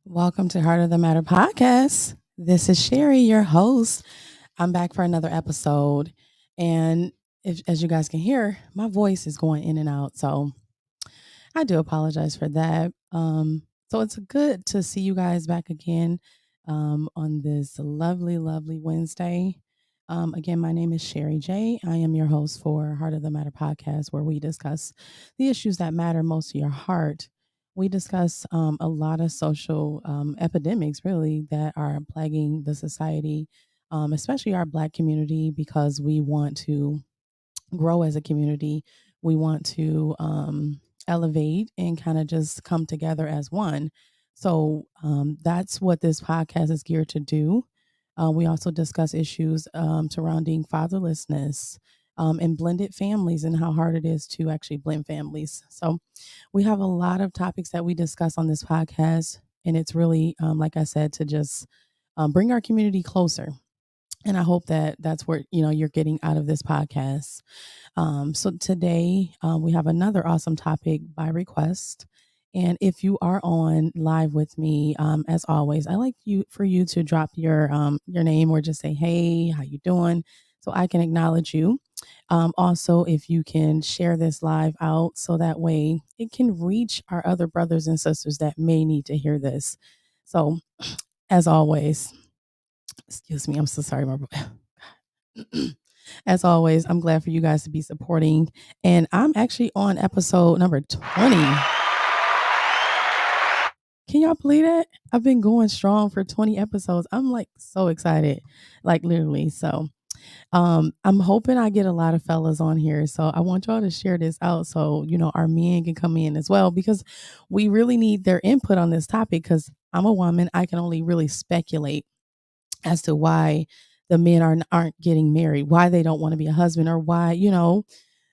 Welcome to Heart of the Matter podcast. This is Sherry, your host. I'm back for another episode. And as you guys can hear, my voice is going in and out. So I do apologize for that. So it's good to see you guys back again on this lovely, lovely Wednesday. Again, my name is Sherry J. I am your host for Heart of the Matter podcast, where we discuss the issues that matter most to your heart. We discuss a lot of social epidemics, really, that are plaguing the society, especially our Black community, because we want to grow as a community. We want to elevate and kind of just come together as one. So that's what this podcast is geared to do. We also discuss issues surrounding fatherlessness and blended families and how hard it is to actually blend families. So we have a lot of topics that we discuss on this podcast. And it's really, like I said, to just bring our community closer. And I hope that that's what you're getting out of this podcast. So today we have another awesome topic by request. And if you are on live with me, as always, I like you for you to drop your name or just say, "Hey, how you doing?" So I can acknowledge you. Also, if you can share this live out, so that way it can reach our other brothers and sisters that may need to hear this. So, as always, excuse me, I'm so sorry, my As always, I'm glad for you guys to be supporting. And I'm actually on episode number 20. Can y'all believe that? I've been going strong for 20 episodes. I'm like so excited, like literally. So, I'm hoping I get a lot of fellas on here. So, I want y'all to share this out so, our men can come in as well because we really need their input on this topic because I'm a woman. I can only really speculate as to why the men aren't getting married, why they don't want to be a husband, or why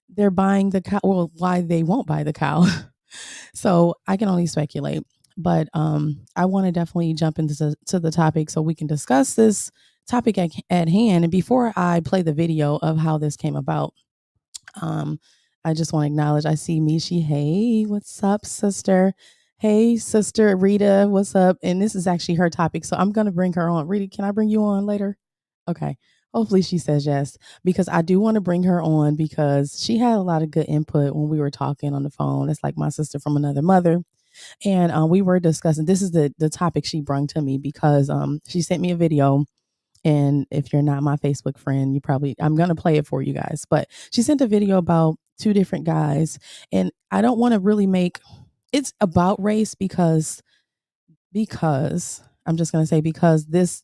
they're buying the cow, well, why they won't buy the cow. So I can only speculate, but I want to definitely jump into the topic so we can discuss this topic at hand. And before I play the video of how this came about, um, I just want to acknowledge I see Mishi. Hey, what's up, sister? Hey, sister Rita, what's up? And this is actually her topic. So I'm going to bring her on. Rita, can I bring you on later? Okay. Hopefully she says yes, because I do want to bring her on because she had a lot of good input when we were talking on the phone. It's like my sister from another mother. And we were discussing, this is the topic she brought to me because she sent me a video, and if you're not my Facebook friend, I'm going to play it for you guys. But she sent a video about two different guys. And I don't want to really make it's about race because I'm just going to say because this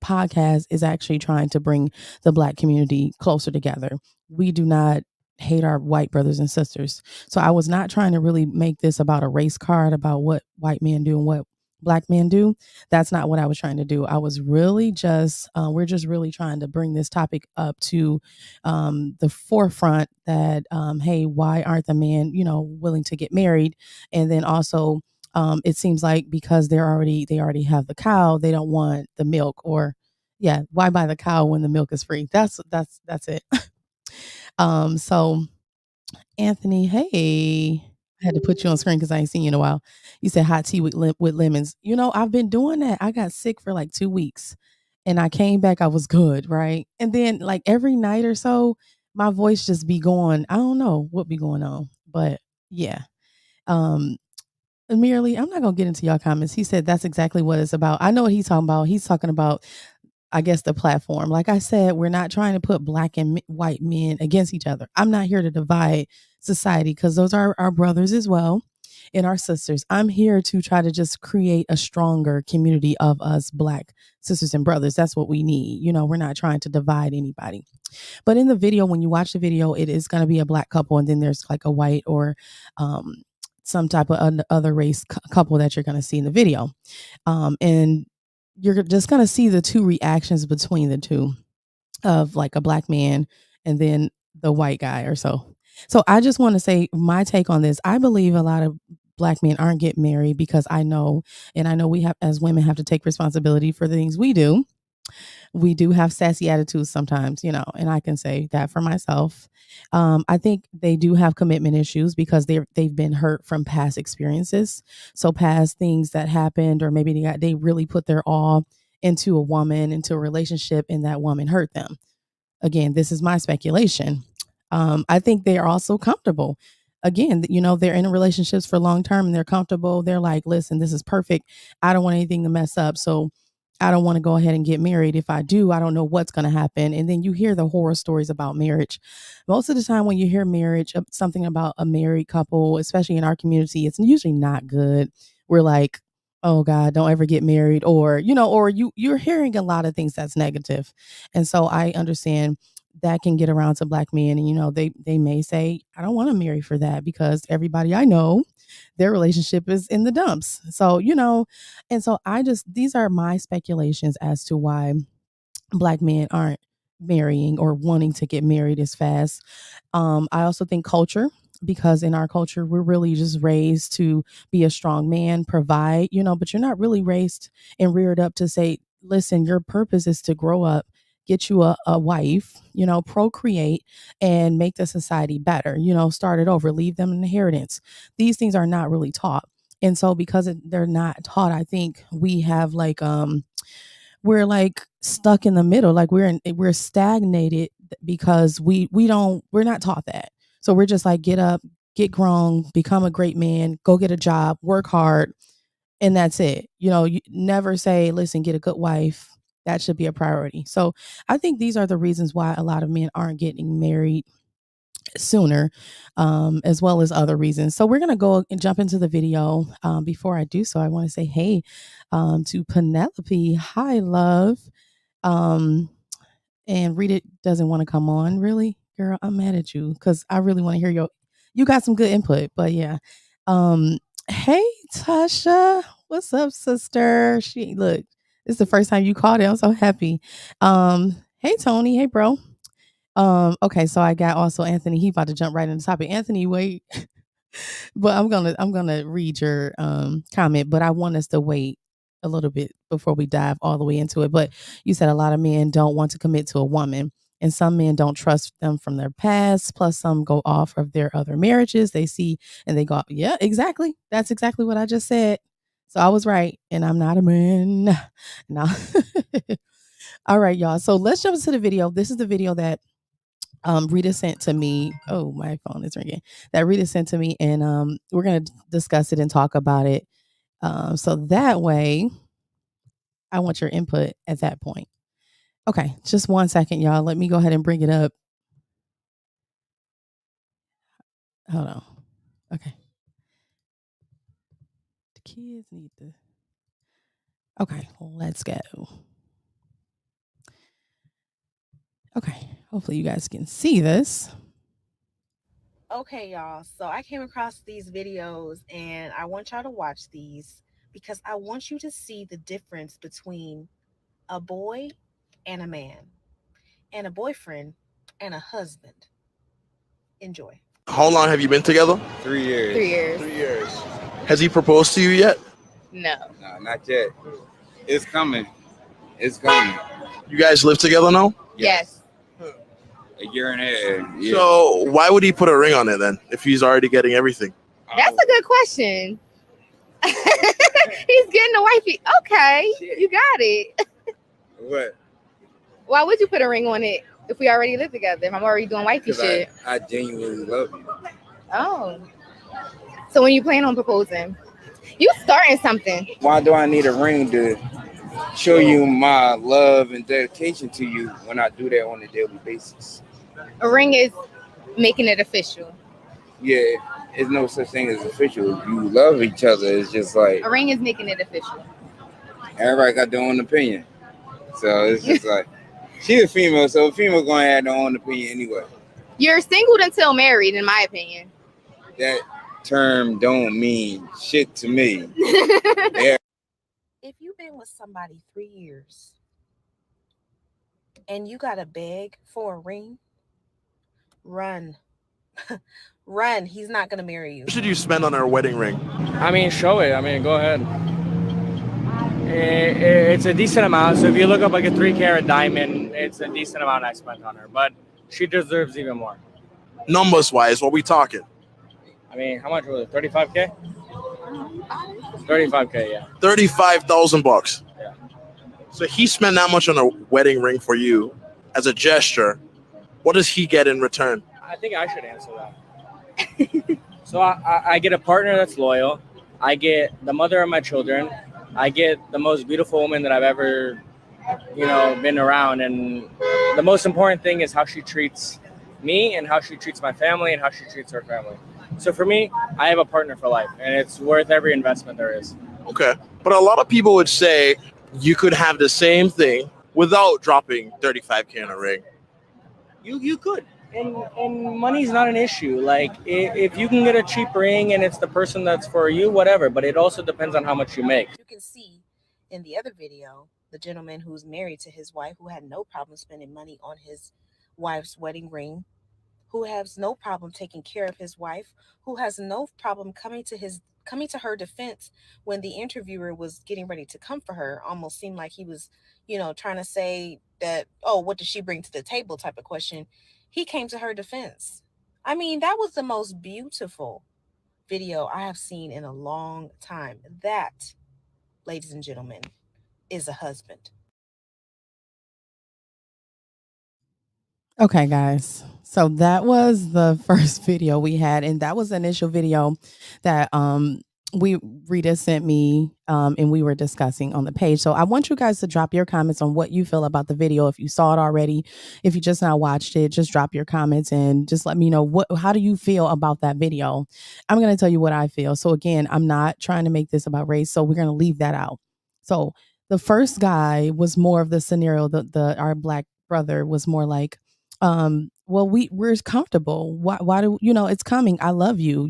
podcast is actually trying to bring the Black community closer together. We do not hate our white brothers and sisters. So I was not trying to really make this about a race card about what white men do and what Black men do. That's not what I was trying to do. I was really just we're just really trying to bring this topic up to the forefront that hey, why aren't the men willing to get married? And then also it seems like because they already have the cow, they don't want the milk. Or yeah, why buy the cow when the milk is free? That's it. So Anthony, hey, I had to put you on screen because I ain't seen you in a while. You said hot tea with lemons. I've been doing that. I got sick for like 2 weeks, and I came back. I was good, right? And then like every night or so, my voice just be going. I don't know what be going on, but yeah. Um, Merely, I'm not gonna get into y'all comments. He said that's exactly what it's about. I know what he's talking about. He's talking about, I guess, the platform. Like I said, we're not trying to put black and white men against each other. I'm not here to divide society because those are our brothers as well and our sisters. I'm here to try to just create a stronger community of us black sisters and brothers. That's what we need. We're not trying to divide anybody. But in the video, when you watch the video, it is going to be a black couple, and then there's like a white or um, some type of other race couple that you're going to see in the video. And you're just going to see the two reactions between the two of like a black man and then the white guy or so. So I just want to say my take on this. I believe a lot of black men aren't getting married because I know we have as women have to take responsibility for the things we do. we do have sassy attitudes sometimes, you know, and I can say that for myself. I think they do have commitment issues because they've been hurt from past experiences, so past things that happened, or maybe they really put their all into a woman, into a relationship, and that woman hurt them. Again, this is my speculation. I think they are also comfortable. Again, you know, they're in relationships for long term and they're comfortable. They're like, listen, this is perfect. I don't want anything to mess up. So I don't want to go ahead and get married. If I do, I don't know what's going to happen. And then you hear the horror stories about marriage. Most of the time, when you hear marriage, something about a married couple, especially in our community, it's usually not good. We're like, oh God, don't ever get married, or you know, or you're hearing a lot of things that's negative. And so I understand that can get around to black men, and you know, they may say, I don't want to marry for that because everybody I know, their relationship is in the dumps. So, you know, and so I just, these are my speculations as to why black men aren't marrying or wanting to get married as fast. I also think culture, because in our culture, we're really just raised to be a strong man, provide, you know, but you're not really raised and reared up to say, listen, your purpose is to grow up, get you a wife, you know, procreate and make the society better, you know, start it over, leave them an inheritance. These things are not really taught. And so because they're not taught, I think we have like we're like stuck in the middle, like we're stagnated because we're not taught that. So we're just like, get up, get grown, become a great man, go get a job, work hard, and that's it. You know, you never say, listen, get a good wife. That should be a priority. So I think these are the reasons why a lot of men aren't getting married sooner, as well as other reasons. So we're gonna go and jump into the video. Before I do so, I want to say hey, to Penelope. Hi, love. Um, and Rita doesn't want to come on. Really, girl, I'm mad at you because I really want to hear your. You got some good input, but yeah. Um, hey, Tasha, what's up, sister? She look. This is the first time you called it. I'm so happy. Hey, Tony. Hey, bro. Okay, so I got also Anthony. He about to jump right in the topic. Anthony, wait. But I'm gonna read your comment, but I want us to wait a little bit before we dive all the way into it. But you said a lot of men don't want to commit to a woman, and some men don't trust them from their past. Plus, some go off of their other marriages they see, and they go, "Yeah, exactly. That's exactly what I just said." So I was right, and I'm not a man. No. All right, y'all. So let's jump into the video. This is the video that Rita sent to me. Oh, my phone is ringing. That Rita sent to me, and we're gonna discuss it and talk about it. So that way, I want your input at that point. Okay, just 1 second, y'all. Let me go ahead and bring it up. Hold on. Okay. The kids need to. Okay, let's go. Okay, hopefully you guys can see this. Okay, y'all. So I came across these videos and I want y'all to watch these because I want you to see the difference between a boy and a man, and a boyfriend and a husband. Enjoy. How long have you been together? 3 years. 3 years. 3 years. Has he proposed to you yet? No. No, not yet. It's coming. It's coming. You guys live together now? Yes. A year and a half. Yeah. So why would he put a ring on it then if he's already getting everything? That's a good question. He's getting a wifey. Okay, you got it. What? Why would you put a ring on it if we already live together? If I'm already doing wifey Because shit. I genuinely love you. Oh. So when you plan on proposing, you starting something. Why do I need a ring to show you my love and dedication to you when I do that on a daily basis? A ring is making it official. Yeah, there's no such thing as official. If you love each other, it's just like A ring is making it official. everybody got their own opinion. So it's just like she's a female, so a female gonna have their own opinion anyway. You're single until married, in my opinion. That term don't mean shit to me. If you've been with somebody 3 years and you gotta beg for a ring, run. Run. He's not gonna marry you. What should you spend on our wedding ring? I mean, show it. I mean, go ahead. it's a decent amount. So if you look up like a 3 carat diamond, it's a decent amount I spent on her. But she deserves even more. Numbers wise, what we talking? I mean, how much was it? 35K? 35K, yeah. $35,000. Yeah. So he spent that much on a wedding ring for you as a gesture. What does he get in return? I think I should answer that. So I get a partner that's loyal. I get the mother of my children. I get the most beautiful woman that I've ever, been around. And the most important thing is how she treats me and how she treats my family and how she treats her family. So for me, I have a partner for life, and it's worth every investment there is. Okay. But a lot of people would say you could have the same thing without dropping $35K on a ring. You could. And money's not an issue. Like, if you can get a cheap ring and it's the person that's for you, whatever. But it also depends on how much you make. You can see in the other video, the gentleman who's married to his wife, who had no problem spending money on his wife's wedding ring, who has no problem taking care of his wife, who has no problem coming to her defense when the interviewer was getting ready to come for her. Almost seemed like he was, trying to say that, oh, what does she bring to the table type of question. He came to her defense. I mean, that was the most beautiful video I have seen in a long time. That, ladies and gentlemen, is a husband. Okay, guys. So that was the first video we had, and that was the initial video that Rita sent me, and we were discussing on the page. So I want you guys to drop your comments on what you feel about the video. If you saw it already, if you just now watched it, just drop your comments and just let me know how do you feel about that video. I'm going to tell you what I feel. So again, I'm not trying to make this about race, so we're going to leave that out. So the first guy was more of the scenario. Our black brother was more like, well, we're comfortable. Why do it's coming? I love you,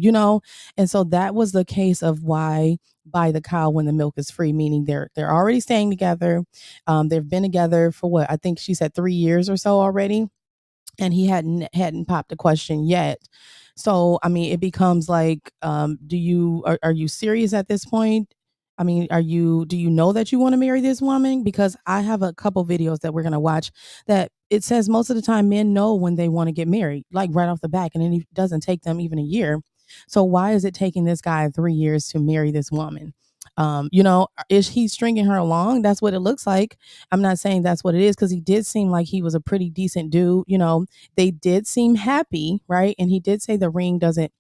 and so that was the case of why buy the cow when the milk is free, meaning they're already staying together. They've been together for what I think she said 3 years or so already, and he hadn't popped a question yet. So I mean, it becomes like, are you serious at this point? I mean, do you know that you want to marry this woman? Because I have a couple videos that we're going to watch that it says most of the time men know when they want to get married, like right off the back, and it doesn't take them even a year. So why is it taking this guy 3 years to marry this woman? Is he stringing her along? That's what it looks like. I'm not saying that's what it is, because he did seem like he was a pretty decent dude. They did seem happy, right? And he did say the ring doesn't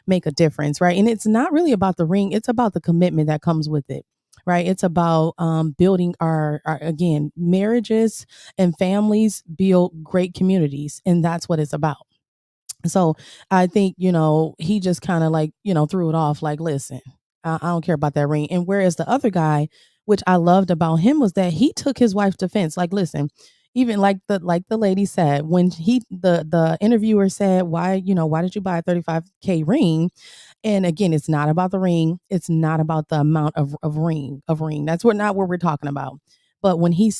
make a difference, right? And it's not really about the ring. It's about the commitment that comes with it, right? It's about building our again, marriages and families build great communities. And that's what it's about. So I think, he just kind of like, threw it off like, listen, I don't care about that ring. And whereas the other guy, which I loved about him, was that he took his wife's defense. Like, listen, even like the lady said, when the interviewer said, why did you buy a 35K ring? And again, it's not about the ring. It's not about the amount of ring. That's not what we're talking about. But when he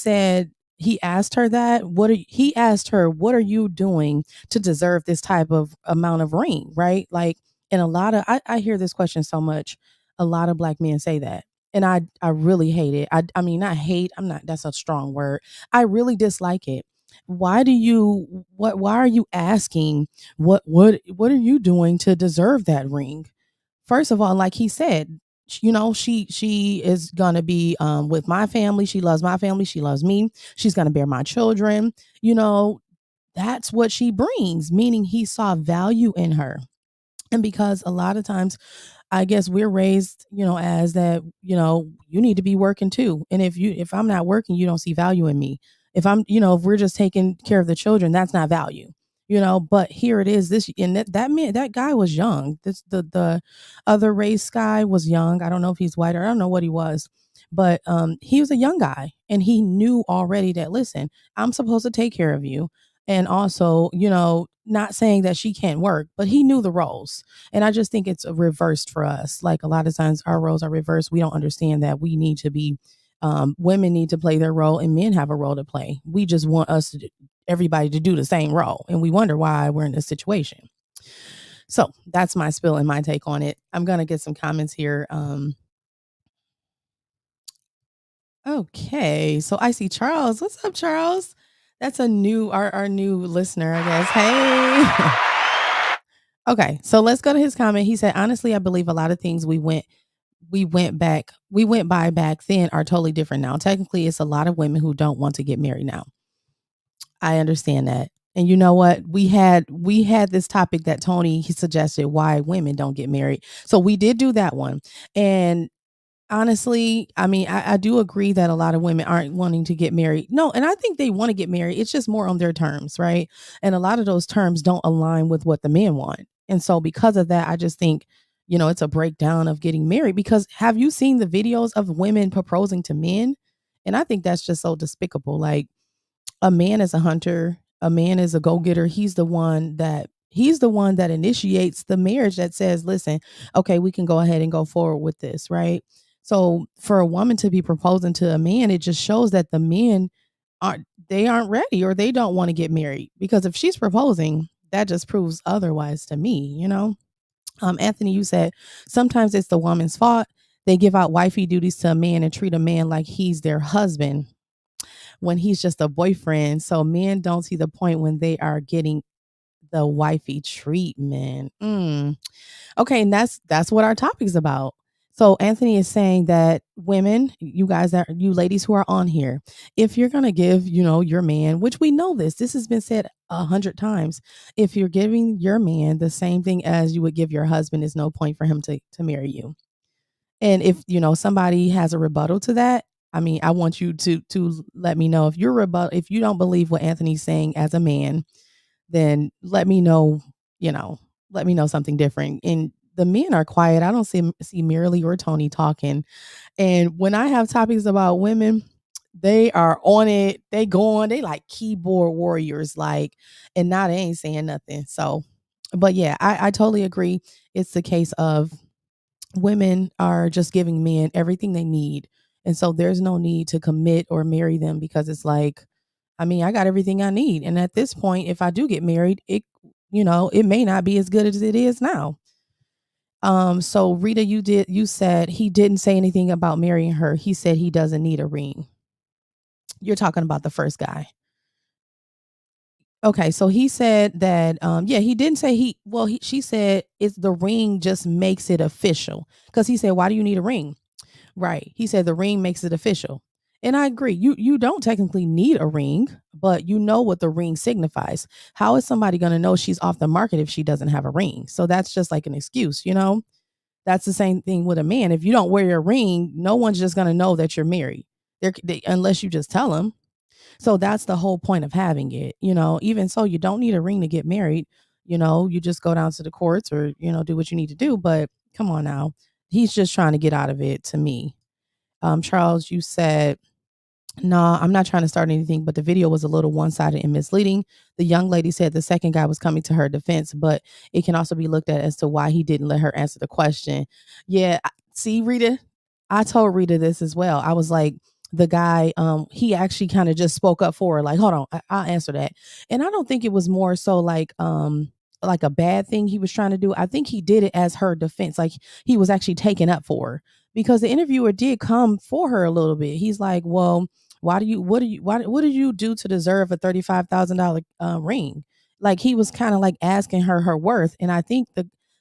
asked her that, he asked her, what are you doing to deserve this type of amount of ring? Right. Like, and a lot of, I hear this question so much. A lot of black men say that. And I really hate it. I mean, not hate. That's a strong word. I really dislike it. Why are you asking what are you doing to deserve that ring? First of all, like he said, she is gonna be with my family. She loves my family. She loves me. She's gonna bear my children. That's what she brings, meaning he saw value in her. And because a lot of times, I guess we're raised, as that, you need to be working too. And if I'm not working, you don't see value in me. If we're just taking care of the children, that's not value. But here it is. That guy was young. The other race guy was young. I don't know if he's white, or I don't know what he was, but he was a young guy, and he knew already that, listen, I'm supposed to take care of you. And also, not saying that she can't work, but he knew the roles. And I just think it's reversed for us. Like, a lot of times our roles are reversed. We don't understand that we need to be, women need to play their role and men have a role to play. We just want everybody to do the same role. And we wonder why we're in this situation. So that's my spill and my take on it. I'm going to get some comments here. Okay, so I see Charles. What's up, Charles? That's our new listener, I guess. Hey. Okay, so let's go to his comment. He said, honestly, I believe a lot of things we went by back then are totally different now. Technically, it's a lot of women who don't want to get married now. I understand that. And you know what? We had this topic that Tony he suggested why women don't get married. So we did do that one. And honestly, I mean, I do agree that a lot of women aren't wanting to get married. No, and I think they want to get married. It's just more on their terms, right? And a lot of those terms don't align with what the men want. And so because of that, I just think, it's a breakdown of getting married because have you seen the videos of women proposing to men? And I think that's just so despicable. Like a man is a hunter, a man is a go-getter. He's the one that initiates the marriage that says, "Listen, okay, we can go ahead and go forward with this," right? So for a woman to be proposing to a man, it just shows that the men aren't ready or they don't want to get married because if she's proposing, that just proves otherwise to me. Anthony, you said sometimes it's the woman's fault. They give out wifey duties to a man and treat a man like he's their husband when he's just a boyfriend. So men don't see the point when they are getting the wifey treatment. Okay, and that's what our topic's about. So Anthony is saying that women, you ladies who are on here, if you're gonna give, your man, which we know this has been said 100 times, if you're giving your man the same thing as you would give your husband, is no point for him to marry you. And if somebody has a rebuttal to that, I mean, I want you to let me know if you don't believe what Anthony's saying as a man, then let me know, let me know something different. And the men are quiet. I don't see Mirly or Tony talking. And when I have topics about women, they are on it. They like keyboard warriors, like, and now they ain't saying nothing. So, but yeah, I totally agree. It's the case of women are just giving men everything they need. And so there's no need to commit or marry them because it's like, I mean, I got everything I need. And at this point, if I do get married, it may not be as good as it is now. So Rita, you said he didn't say anything about marrying her. He said he doesn't need a ring. You're talking about the first guy. Okay, so he said that yeah, he didn't say she said it's the ring just makes it official. Because he said, why do you need a ring? Right. He said the ring makes it official. And I agree. You don't technically need a ring, but you know what the ring signifies. How is somebody going to know she's off the market if she doesn't have a ring? So that's just like an excuse. That's the same thing with a man. If you don't wear your ring, no one's just going to know that you're married. Unless you just tell them. So that's the whole point of having it. Even so, you don't need a ring to get married. You just go down to the courts or, do what you need to do. But come on now. He's just trying to get out of it to me. Charles, you said, no, I'm not trying to start anything, but the video was a little one-sided and misleading. The young lady said the second guy was coming to her defense, but it can also be looked at as to why he didn't let her answer the question. Yeah, see, Rita, I told Rita this as well. I was like, the guy, he actually kind of just spoke up for her, like, hold on, I'll answer that. And I don't think it was more so like a bad thing he was trying to do. I think he did it as her defense, like he was actually taking up for her because the interviewer did come for her a little bit. He's like, well, what did you do to deserve a $35,000 ring? Like he was kind of like asking her worth. And I think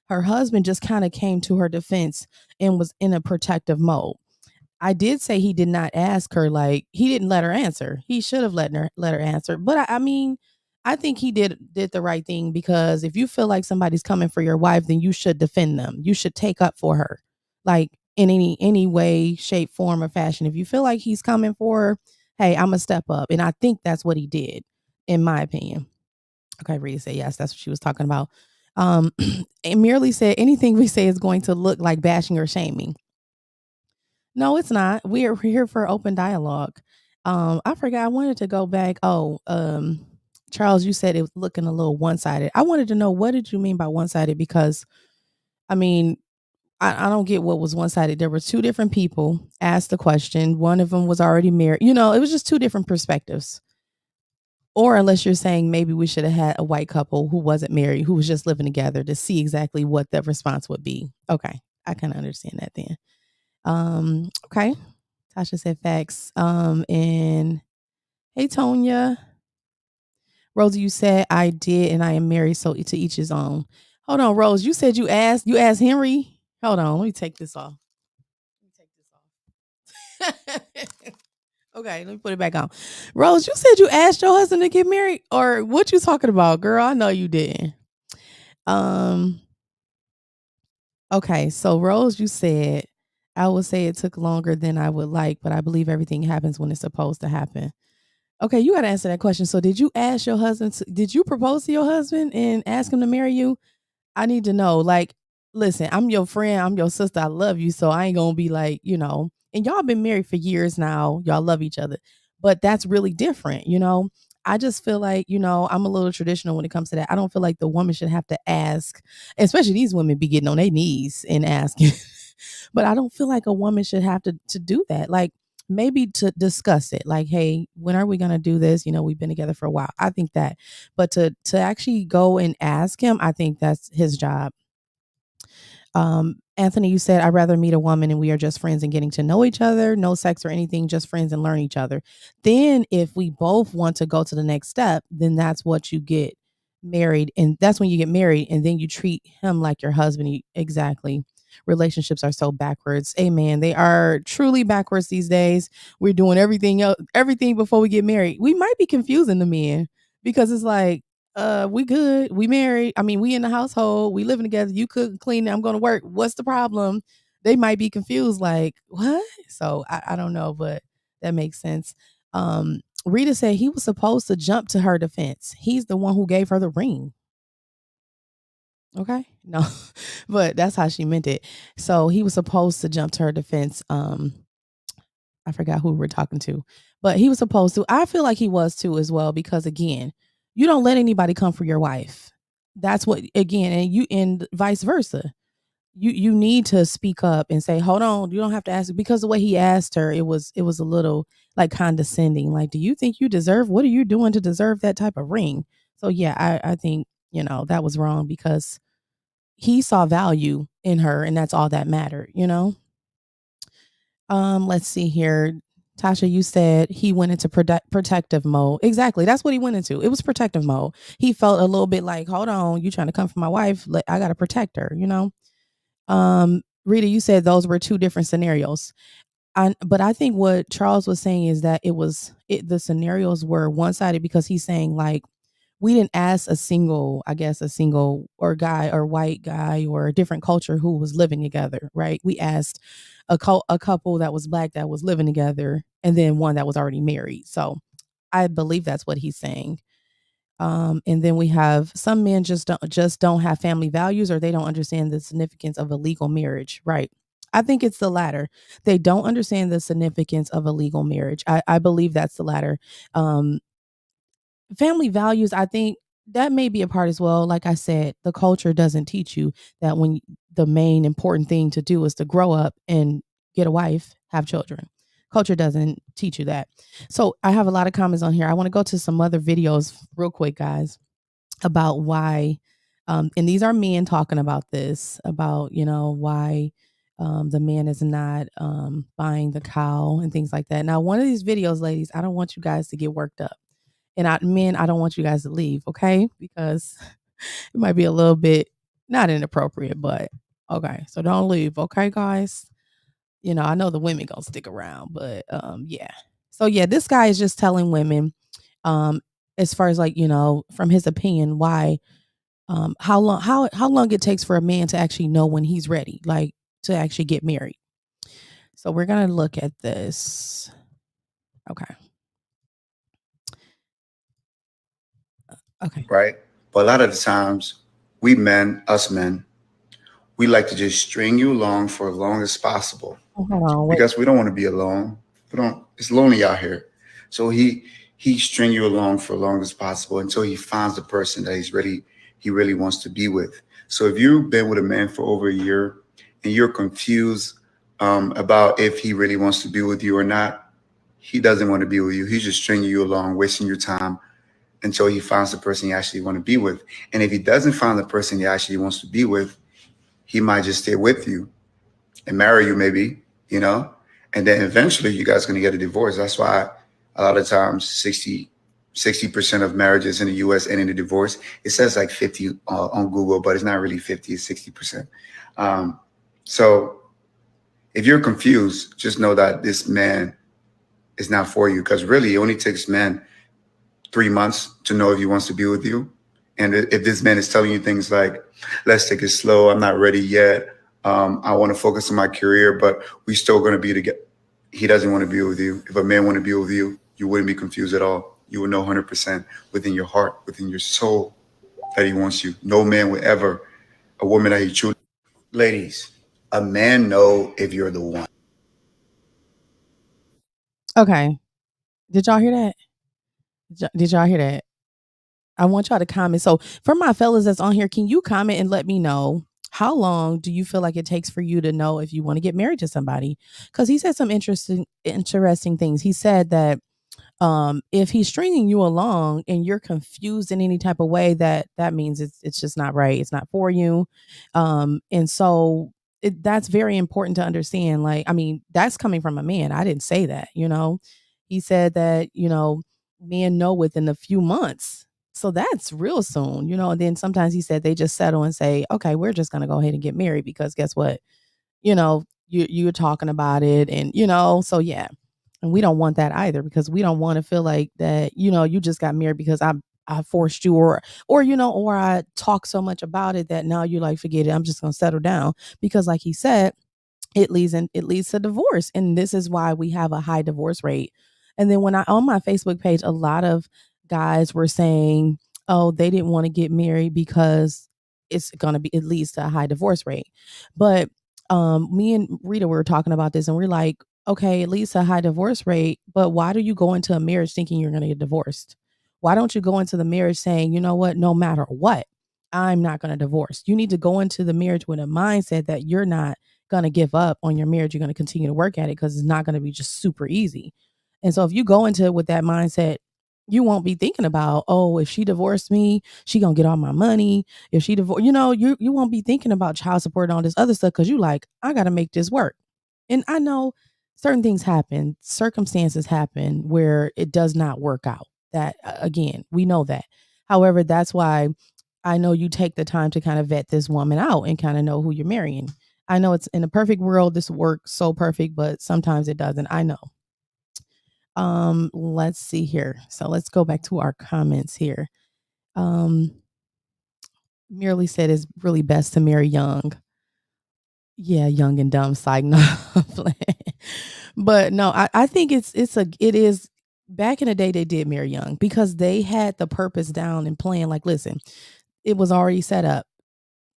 her husband just kind of came to her defense and was in a protective mode. I did say he did not ask her, like he didn't let her answer. He should have let her answer. But I mean, I think he did the right thing because if you feel like somebody's coming for your wife, then you should defend them. You should take up for her, like in any way, shape, form, or fashion. If you feel like he's coming for her, hey, I'm gonna step up, and I think that's what he did, in my opinion. Okay, Rita said yes, that's what she was talking about. And merely said anything we say is going to look like bashing or shaming. No, it's not. We're here for open dialogue. I forgot I wanted to go back. Charles, you said it was looking a little one-sided. I wanted to know what did you mean by one-sided? Because I mean, I don't get what was one-sided. There were two different people asked the question. One of them was already married. It was just two different perspectives. Or unless you're saying maybe we should have had a white couple who wasn't married, who was just living together to see exactly what the response would be. Okay. I kind of understand that then. Okay. Tasha said facts. And hey, Tonya. Rosie, you said I did, and I am married, so to each his own. Hold on, Rose. You said you asked Henry. Hold on, let me take this off. Okay, let me put it back on. Rose, you said you asked your husband to get married, or what you talking about, girl? I know you didn't. Okay, so Rose, you said I would say it took longer than I would like, but I believe everything happens when it's supposed to happen. Okay, you got to answer that question. So, did you ask your husband? Did you propose to your husband and ask him to marry you? I need to know. Like, listen, I'm your friend. I'm your sister. I love you. So I ain't gonna be like, and y'all been married for years now. Y'all love each other. But that's really different. I just feel like, I'm a little traditional when it comes to that. I don't feel like the woman should have to ask, especially these women be getting on their knees and asking. But I don't feel like a woman should have to do that. Like, maybe to discuss it, like, hey, when are we going to do this? We've been together for a while. I think that, but to actually go and ask him, I think that's his job. Anthony, you said I'd rather meet a woman and we are just friends and getting to know each other, no sex or anything, just friends and learn each other. Then if we both want to go to the next step, then that's what you get married, and that's when you get married, and then you treat him like your husband. Exactly. Relationships are so backwards. Amen. They are truly backwards these days. We're doing everything else, everything before we get married. We might be confusing the men because it's like, we good, we married. I mean, we in the household, we living together. You cook, clean, I'm going to work. What's the problem? They might be confused, like, what? So I don't know, but that makes sense. Rita said he was supposed to jump to her defense. He's the one who gave her the ring. Okay. No, but that's how she meant it. So he was supposed to jump to her defense. I forgot who we're talking to, but he was supposed to. I feel like he was too as well, because again, you don't let anybody come for your wife. That's what, again, and vice versa. You need to speak up and say, hold on, you don't have to ask, because the way he asked her, it was a little like condescending. Like, do you think you deserve, what are you doing to deserve that type of ring? So yeah, I think, that was wrong, because he saw value in her, and that's all that mattered. Let's see here. Tasha, you said he went into protective mode. Exactly. That's what he went into. It was protective mode. He felt a little bit like, hold on, you trying to come for my wife. I got to protect her, Rita, you said those were two different scenarios. But I think what Charles was saying is that the scenarios were one-sided, because he's saying, like, we didn't ask a single or guy or white guy or a different culture who was living together, right? We asked a couple that was Black that was living together, and then one that was already married. So I believe that's what he's saying. And then we have some men just don't have family values, or they don't understand the significance of a legal marriage, right? I think it's the latter. They don't understand the significance of a legal marriage. I believe that's the latter. Family values, I think that may be a part as well. Like I said, the culture doesn't teach you that when the main important thing to do is to grow up and get a wife, have children. Culture doesn't teach you that. So I have a lot of comments on here. I want to go to some other videos real quick, guys, about why, and these are men talking about this, about, why the man is not buying the cow and things like that. Now, one of these videos, ladies, I don't want you guys to get worked up. And men, I don't want you guys to leave, okay? Because it might be a little bit not inappropriate, but okay. So don't leave, okay, guys? I know the women gonna stick around, but yeah. So yeah, this guy is just telling women, as far as, like, from his opinion, why, how long it takes for a man to actually know when he's ready, like, to actually get married. So we're gonna look at this. Okay. Okay. Right. But a lot of the times, us men, we like to just string you along for as long as possible, because we don't want to be alone. It's lonely out here. So he string you along for as long as possible until he finds the person that he really wants to be with. So if you've been with a man for over a year and you're confused about if he really wants to be with you or not, he doesn't want to be with you. He's just stringing you along, wasting your time, until he finds the person he actually want to be with. And if he doesn't find the person he actually wants to be with, he might just stay with you and marry you, maybe, And then eventually you guys are going to get a divorce. That's why a lot of times 60% of marriages in the US end in a divorce. It says like 50 on Google, but it's not really 50, it's 60%. So if you're confused, just know that this man is not for you, because really it only takes men 3 months to know if he wants to be with you. And if this man is telling you things like, let's take it slow, I'm not ready yet, I want to focus on my career, but we still going to be together. He doesn't want to be with you. If a man want to be with you, you wouldn't be confused at all. You would know 100% within your heart, within your soul, that he wants you. No man would ever, a woman that he truly. Ladies, a man know if you're the one. Okay. Did y'all hear that? Did y'all hear that? I want y'all to comment. So for my fellas that's on here, can you comment and let me know, how long do you feel like it takes for you to know if you want to get married to somebody? Because he said some interesting things. He said that if he's stringing you along and you're confused in any type of way, that means it's just not right. It's not for you. And so that's very important to understand. Like, I mean, that's coming from a man. I didn't say that, he said that, men know within a few months. So that's real soon, and then sometimes he said they just settle and say, okay, we're just going to go ahead and get married because guess what? You're talking about it and, so yeah. And we don't want that either, because we don't want to feel like that, you just got married because I forced you or I talk so much about it that now you're like, forget it, I'm just going to settle down. Because like he said, it leads to divorce. And this is why we have a high divorce rate. And then when on my Facebook page, a lot of guys were saying, oh, they didn't want to get married because it leads to a high divorce rate. But me and Rita were talking about this and we're like, okay, it leads to a high divorce rate, but why do you go into a marriage thinking you're going to get divorced? Why don't you go into the marriage saying, you know what, no matter what, I'm not going to divorce? You need to go into the marriage with a mindset that you're not going to give up on your marriage. You're going to continue to work at it because it's not going to be just super easy. And so if you go into it with that mindset, you won't be thinking about, oh, if she divorced me, she gonna get all my money. If she divorced, you won't be thinking about child support and all this other stuff because you like, I got to make this work. And I know certain things happen, circumstances happen where it does not work out. That again, we know that. However, that's why I know you take the time to kind of vet this woman out and kind of know who you're marrying. I know it's in a perfect world, this works so perfect, but sometimes it doesn't. I know. Let's see here. So let's go back to our comments here. Merely said it's really best to marry young. Yeah, young and dumb, psych. No. But no, I think it is. Back in the day, they did marry young because they had the purpose down and plan. Like, listen, it was already set up.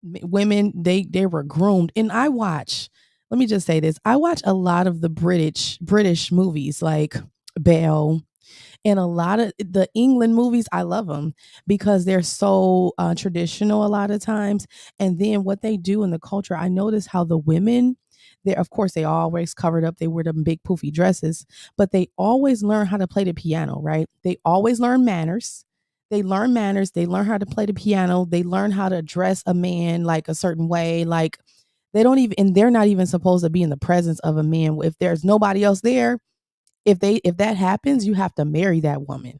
Women, they were groomed. And let me just say this, I watch a lot of the British movies like Belle, and a lot of the England movies. I love them because they're so traditional a lot of times. And then what they do in the culture, I notice how the women, of course, they always covered up. They wear them big poofy dresses, but they always learn how to play the piano, right? They always learn manners. They learn manners. They learn how to play the piano. They learn how to address a man like a certain way. Like they're not even supposed to be in the presence of a man. If there's nobody else there, if that happens, you have to marry that woman.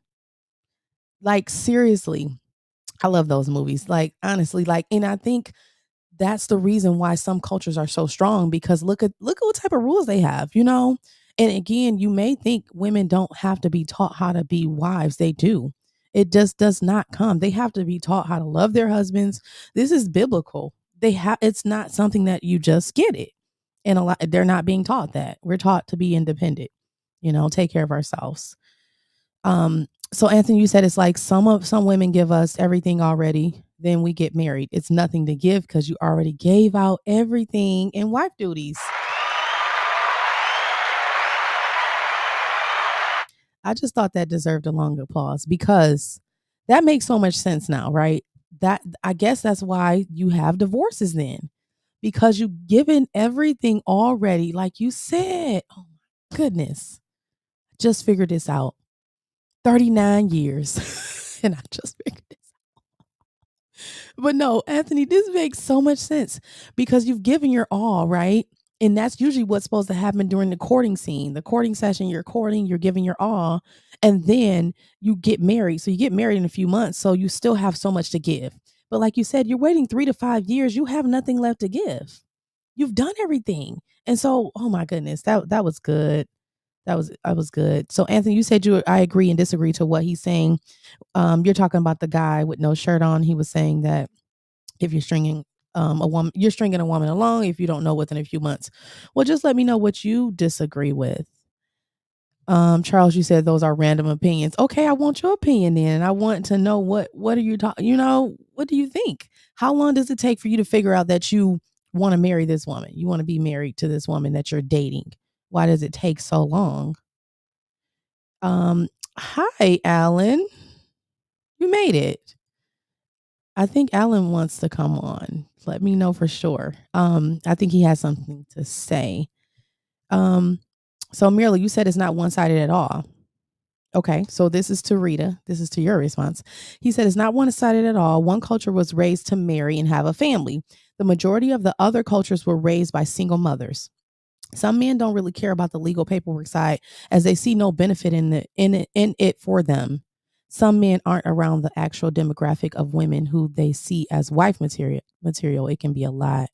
Like, seriously, I love those movies. Like, honestly, and I think that's the reason why some cultures are so strong, because look at what type of rules they have, And again, you may think women don't have to be taught how to be wives. They do. It just does not come. They have to be taught how to love their husbands. This is biblical. It's not something that you just get it. And they're not being taught that. We're taught to be independent, take care of ourselves. So Anthony, you said it's like some women give us everything already, then we get married. It's nothing to give because you already gave out everything in wife duties. I just thought that deserved a long applause because that makes so much sense now, right? I guess that's why you have divorces then, because you've given everything already, like you said. Oh my goodness. Just figured this out. 39 years. And I just figured this out. But no, Anthony, this makes so much sense because you've given your all, right? And that's usually what's supposed to happen during the courting scene. The courting session, you're courting, you're giving your all, and then you get married. So you get married in a few months, so you still have so much to give. But like you said, you're waiting 3 to 5 years, you have nothing left to give. You've done everything. And so, oh my goodness, that was good. That was good. So Anthony, you said I agree and disagree to what he's saying. You're talking about the guy with no shirt on. He was saying that if you're stringing you're stringing a woman along if you don't know within a few months. Well, just let me know what you disagree with. Charles, you said those are random opinions. Okay, I want your opinion then. And I want to know what are you talking, what do you think? How long does it take for you to figure out that you want to marry this woman? You want to be married to this woman that you're dating? Why does it take so long? Hi, Alan. You made it. I think Alan wants to come on. Let me know for sure. I think he has something to say. So Mirla, you said it's not one-sided at all. Okay, so this is to Rita. This is to your response. He said it's not one-sided at all. One culture was raised to marry and have a family. The majority of the other cultures were raised by single mothers. Some men don't really care about the legal paperwork side as they see no benefit in it for them. Some men aren't around the actual demographic of women who they see as wife material. It can be a lot.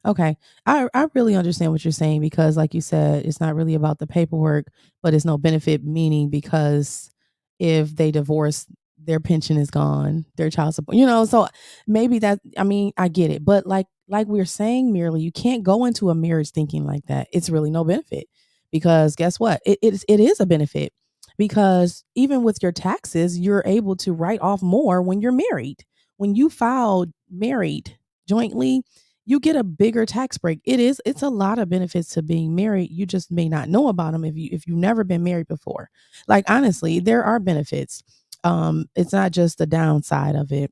Okay. I really understand what you're saying because like you said, it's not really about the paperwork, but it's no benefit, meaning because if they divorce, their pension is gone, their child support, so maybe I get it. But like we're saying, merely, you can't go into a marriage thinking like that. It's really no benefit because guess what? It is a benefit because even with your taxes, you're able to write off more when you're married. When you filed married jointly, you get a bigger tax break. It's a lot of benefits to being married. You just may not know about them if you've never been married before. Like honestly, there are benefits. It's not just the downside of it.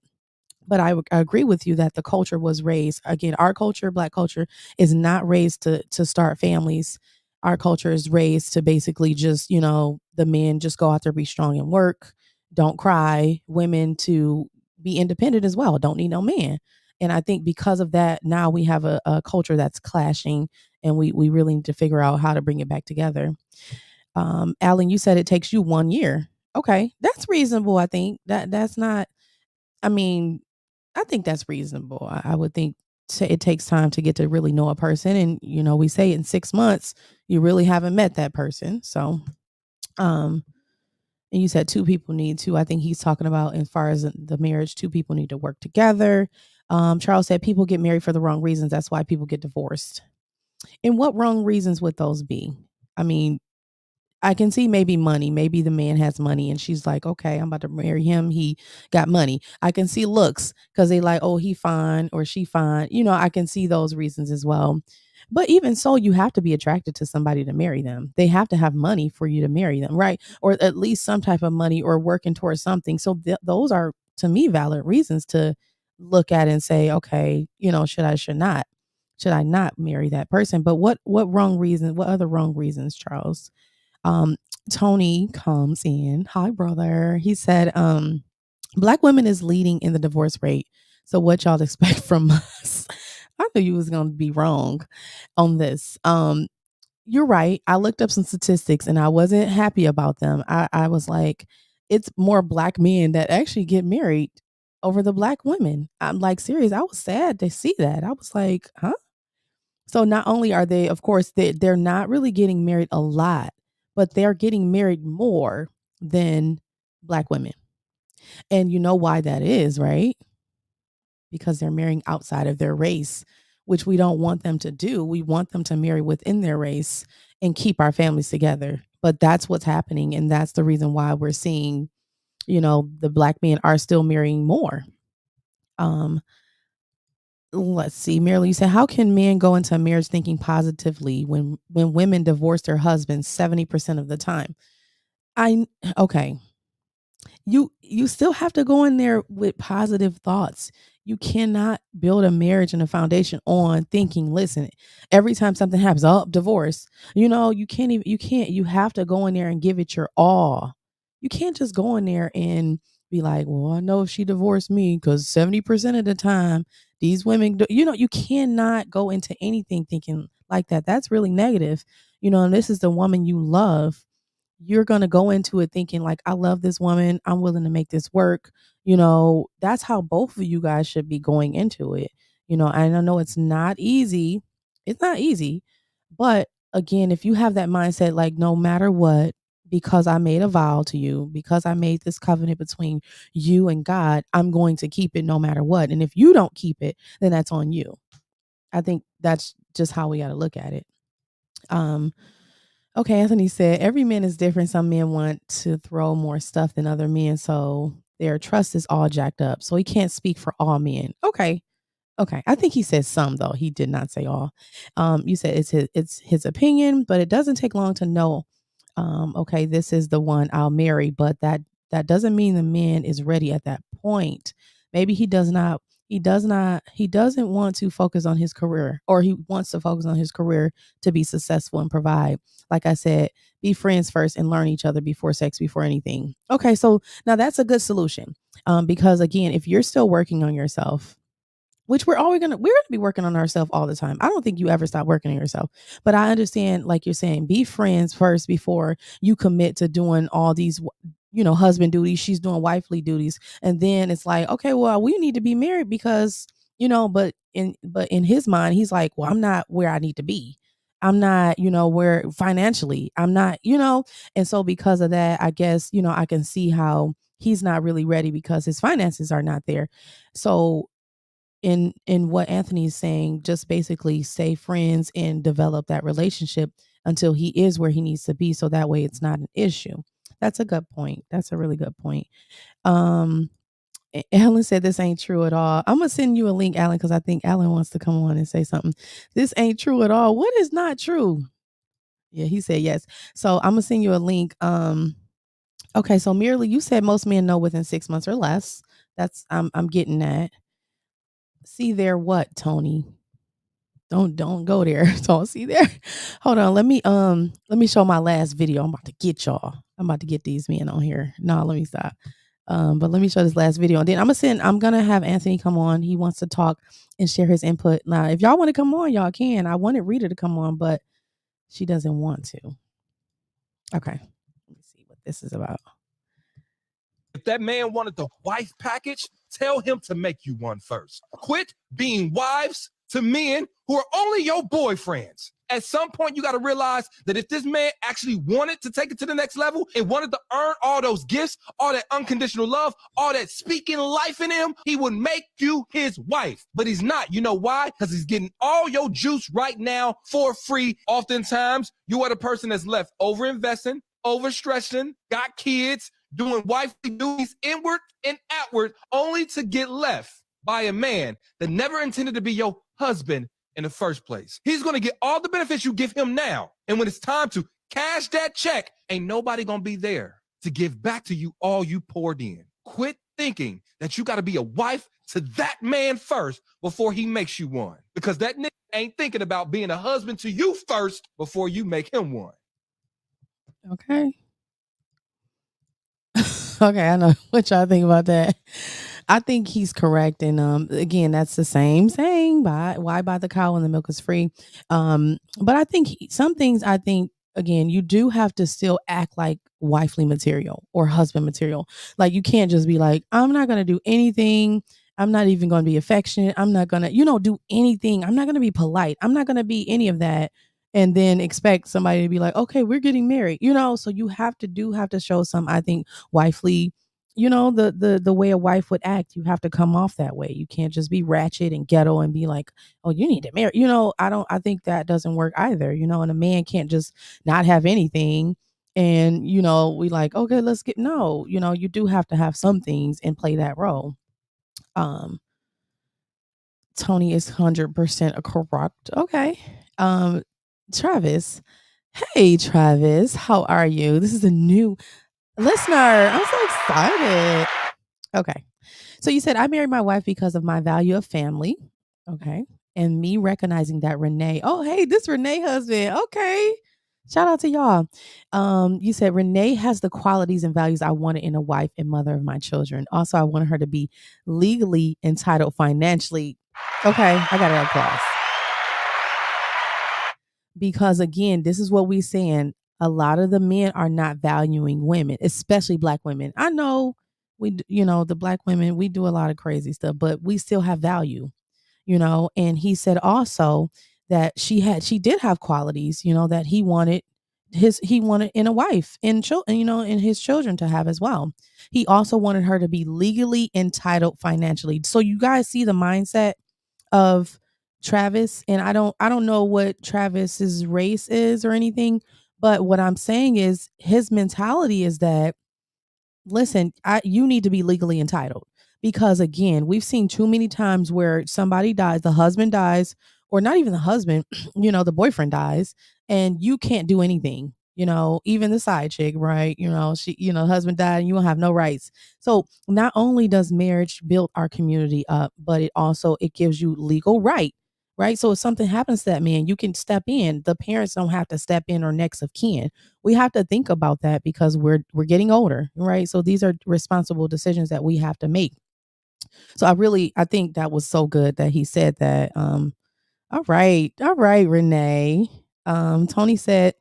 But I agree with you that the culture was raised, again, our culture, Black culture, is not raised to start families. Our culture is raised to basically just, the men just go out there, be strong and work, don't cry, women to be independent as well, don't need no man. And I think because of that, now we have a culture that's clashing and we really need to figure out how to bring it back together. Alan, you said it takes you 1 year. Okay, that's reasonable. I think that's not, I think that's reasonable. I would think it takes time to get to really know a person. And, we say in 6 months, you really haven't met that person. So, and you said two people need to, I think he's talking about as far as the marriage, two people need to work together. Charles said people get married for the wrong reasons. That's why people get divorced. And what wrong reasons would those be? I can see maybe money. Maybe the man has money and she's like, okay, I'm about to marry him. He got money. I can see looks because they like, oh, he fine or she fine. I can see those reasons as well. But even so, you have to be attracted to somebody to marry them. They have to have money for you to marry them, right? Or at least some type of money or working towards something. So those are, to me, valid reasons to look at and say, okay, should I not marry that person? But what wrong reason? What other wrong reasons, Charles? Tony comes in. Hi, brother. He said, Black women is leading in the divorce rate. So what y'all expect from us? I knew you was going to be wrong on this. You're right. I looked up some statistics and I wasn't happy about them. I was like, it's more Black men that actually get married over the Black women. I'm like, serious. I was sad to see that. I was like, huh? So not only are they, of course, they're not really getting married a lot, but they're getting married more than Black women. And you know why that is, right? Because they're marrying outside of their race, which we don't want them to do. We want them to marry within their race and keep our families together. But that's what's happening. And that's the reason why we're seeing, the Black men are still marrying more. Let's see, Marilyn, you said, how can men go into a marriage thinking positively when women divorce their husbands 70% of the time? Okay. You still have to go in there with positive thoughts. You cannot build a marriage and a foundation on thinking, listen, every time something happens, divorce, you have to go in there and give it your all. You can't just go in there and be like, well, I know if she divorced me because 70% of the time these women, you cannot go into anything thinking like that. That's really negative. And this is the woman you love. You're going to go into it thinking like, I love this woman. I'm willing to make this work. That's how both of you guys should be going into it. And I know it's not easy. It's not easy. But again, if you have that mindset, like no matter what, because I made a vow to you, because I made this covenant between you and God, I'm going to keep it no matter what. And if you don't keep it, then that's on you. I think that's just how we got to look at it. Okay, Anthony said, every man is different. Some men want to throw more stuff than other men, so their trust is all jacked up. So he can't speak for all men. Okay. I think he said some, though. He did not say all. You said it's his opinion, but it doesn't take long to know, okay, this is the one I'll marry, but that doesn't mean the man is ready at that point. Maybe he doesn't want to focus on his career, or he wants to focus on his career to be successful and provide. Like I said, be friends first and learn each other before sex, before anything. Okay, so now that's a good solution. Because again, if you're still working on yourself, which we're going to be working on ourselves all the time. I don't think you ever stop working on yourself, but I understand, like you're saying, be friends first before you commit to doing all these, husband duties. She's doing wifely duties. And then it's like, okay, well, we need to be married because, but in his mind, he's like, well, I'm not where I need to be. I'm not, where financially I'm not, and so because of that, I guess, I can see how he's not really ready because his finances are not there. So in what Anthony is saying, just basically stay friends and develop that relationship until he is where he needs to be. So that way it's not an issue. That's a good point. That's a really good point. Alan said this ain't true at all. I'm going to send you a link, Alan, because I think Alan wants to come on and say something. This ain't true at all. What is not true? Yeah, he said yes. So I'm going to send you a link. Okay, so merely you said most men know within 6 months or less. That's I'm getting that. See there what, Tony? Don't go there. Don't see there. Hold on. Let me show my last video. I'm about to get y'all. I'm about to get these men on here. No, let me stop. But let me show this last video. And then I'm gonna have Anthony come on. He wants to talk and share his input. Now, if y'all want to come on, y'all can. I wanted Rita to come on, but she doesn't want to. Okay. Let me see what this is about. If that man wanted the wife package, tell him to make you one first. Quit being wives to men who are only your boyfriends. At some point, you got to realize that if this man actually wanted to take it to the next level and wanted to earn all those gifts, all that unconditional love, all that speaking life in him, he would make you his wife. But he's not. You know why? Because he's getting all your juice right now for free. Oftentimes, you are the person that's left over-investing, overstretching, got kids, doing wifely duties inward and outward, only to get left by a man that never intended to be your husband in the first place. He's going to get all the benefits you give him now. And when it's time to cash that check, ain't nobody going to be there to give back to you all you poured in. Quit thinking that you got to be a wife to that man first before he makes you one. Because that nigga ain't thinking about being a husband to you first before you make him one. Okay. Okay, I know what y'all think about that. I think he's correct, and again, that's the same saying: why buy the cow when the milk is free? But I think some things. I think again, you do have to still act like wifely material or husband material. Like you can't just be like, I'm not gonna do anything. I'm not even gonna be affectionate. I'm not gonna, do anything. I'm not gonna be polite. I'm not gonna be any of that. And then expect somebody to be like, okay, we're getting married, so you have to show some, I think, wifely, the way a wife would act. You have to come off that way. You can't just be ratchet and ghetto and be like, oh, you need to marry, I think that doesn't work either, and a man can't just not have anything. And, we like, okay, let's get, no, you do have to have some things and play that role. Tony is 100% correct. Okay. Travis. Hey, Travis. How are you? This is a new listener. I'm so excited. Okay. So you said, I married my wife because of my value of family. Okay. And me recognizing that Renee. Oh, hey, this Renee husband. Okay. Shout out to y'all. You said Renee has the qualities and values I wanted in a wife and mother of my children. Also, I wanted her to be legally entitled financially. Okay. I got an applause. because again, this is what we're saying. A lot of the men are not valuing women, especially black women. I know the black women, we do a lot of crazy stuff, but we still have value, and he said also that she did have qualities, that he wanted in a wife and children, and his children to have as well. He also wanted her to be legally entitled financially. So you guys see the mindset of Travis, and I don't know what Travis's race is or anything, but what I'm saying is his mentality is that, listen, you need to be legally entitled, because again, we've seen too many times where somebody dies, the husband dies, or not even the husband, the boyfriend dies, and you can't do anything. Even the side chick, right? Husband died and you don't have no rights. So not only does marriage build our community up, but it gives you legal right? So if something happens to that man, you can step in. The parents don't have to step in, or next of kin. We have to think about that because we're getting older, right? So these are responsible decisions that we have to make. So I think that was so good that he said that. All right, Renee. Tony said,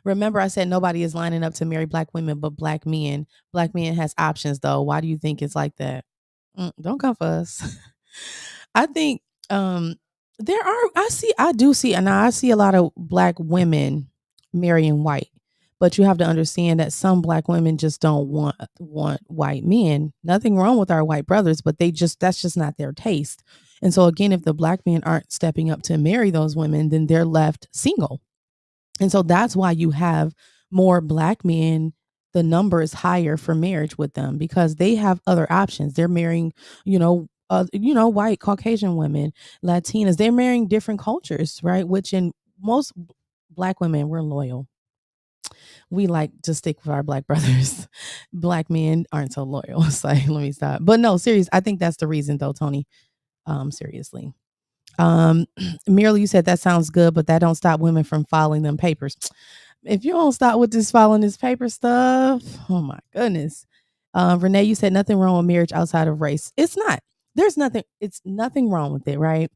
remember I said nobody is lining up to marry black women but black men. Black men has options though. Why do you think it's like that? Don't come for us. I think I do see, and I see a lot of black women marrying white, but you have to understand that some black women just don't want white men. Nothing wrong with our white brothers, but that's just not their taste. And so again, if the black men aren't stepping up to marry those women, then they're left single. And so that's why you have more black men. The number is higher for marriage with them because they have other options. They're marrying, white Caucasian women, Latinas. They're marrying different cultures, right? Which in most black women, we're loyal. We like to stick with our black brothers. Black men aren't so loyal. It's like, let me stop. But no, serious. I think that's the reason though, Tony. Seriously. Merely, you said that sounds good, but that don't stop women from filing them papers. If you don't stop with this filing this paper stuff, oh my goodness. Renee, you said nothing wrong with marriage outside of race. It's not. It's nothing wrong with it, right?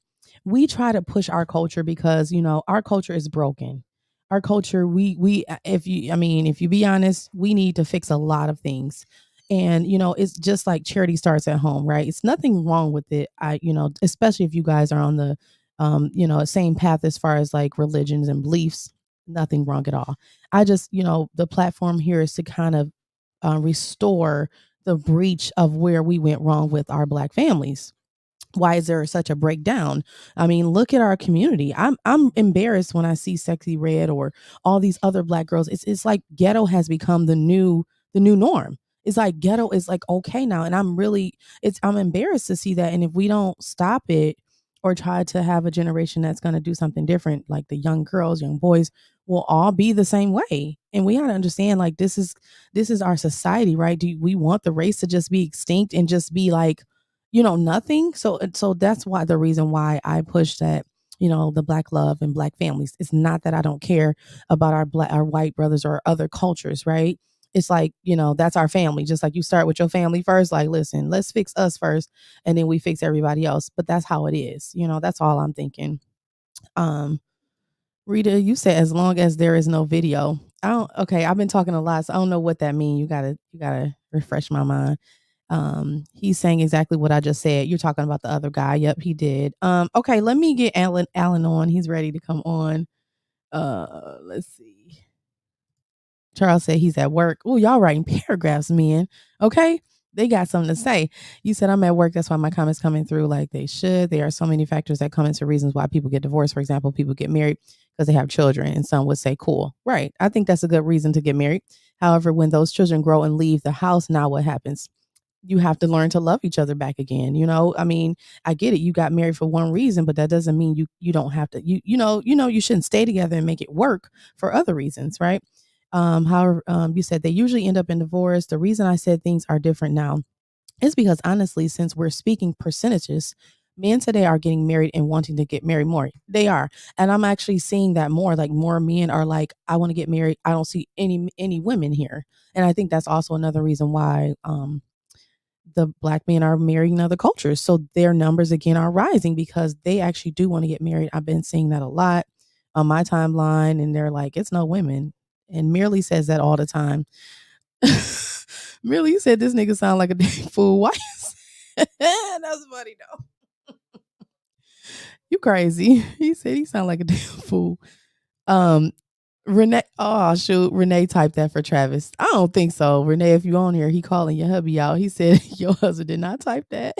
We try to push our culture because, our culture is broken. Our culture, if you be honest, we need to fix a lot of things. And, it's just like charity starts at home, right? It's nothing wrong with it. Especially if you guys are on the, same path as far as like religions and beliefs, nothing wrong at all. I just, the platform here is to kind of restore the breach of where we went wrong with our black families. Why is there such a breakdown? I mean, look at our community. I'm embarrassed when I see Sexy Red or all these other black girls. It's like ghetto has become the new norm. It's like ghetto is like okay now, and I'm embarrassed to see that. And if we don't stop it or try to have a generation that's going to do something different, like the young girls, young boys will all be the same way. And we got to understand, like this is our society, right? Do we want the race to just be extinct and just be like, nothing? So that's why the reason why I push that, the black love and black families. It's not that I don't care about our white brothers or other cultures, right? It's like, that's our family. Just like you start with your family first, like, listen, let's fix us first and then we fix everybody else. But that's how it is. That's all I'm thinking. Rita, you said as long as there is no video. I've been talking a lot, so I don't know what that means. You gotta refresh my mind. He's saying exactly what I just said. You're talking about the other guy. Yep, he did. Okay, let me get Alan on. He's ready to come on. Let's see. Charles said he's at work. Oh, y'all writing paragraphs, man. Okay. They got something to say. You said I'm at work. That's why my comments coming through like they should. There are so many factors that come into reasons why people get divorced. For example, people get married because they have children, and some would say, cool. Right. I think that's a good reason to get married. However, when those children grow and leave the house, now what happens? You have to learn to love each other back again. I mean, I get it. You got married for one reason, but that doesn't mean you don't have to, you shouldn't stay together and make it work for other reasons. Right. However, you said they usually end up in divorce. The reason I said things are different now is because honestly, since we're speaking percentages, men today are getting married and wanting to get married more. They are. And I'm actually seeing that more, like more men are like, I want to get married. I don't see any women here. And I think that's also another reason why, the black men are marrying other cultures. So their numbers again are rising because they actually do want to get married. I've been seeing that a lot. on my timeline, and they're like, it's no women. And Merely says that all the time. Merely, you said this nigga sound like a damn fool. Why? That's funny though. You crazy. He said he sound like a damn fool. Renee, oh shoot, Renee typed that for Travis. I don't think so. Renee, if you on here, he calling your hubby out. He said your husband did not type that.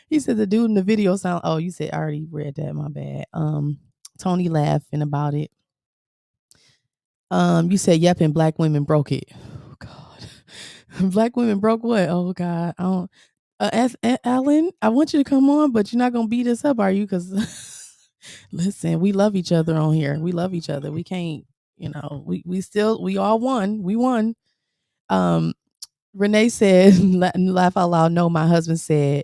He said the dude in the video sound. Oh, you said I already read that. My bad. Tony laughing about it. You said yep, and black women broke it. Oh God, black women broke what? Oh God, I don't. Alan, I want you to come on, but you're not gonna beat us up, are you? Because listen, we love each other on here. We love each other. We can't, we all won. We won. Renee said, laugh out loud. No, my husband said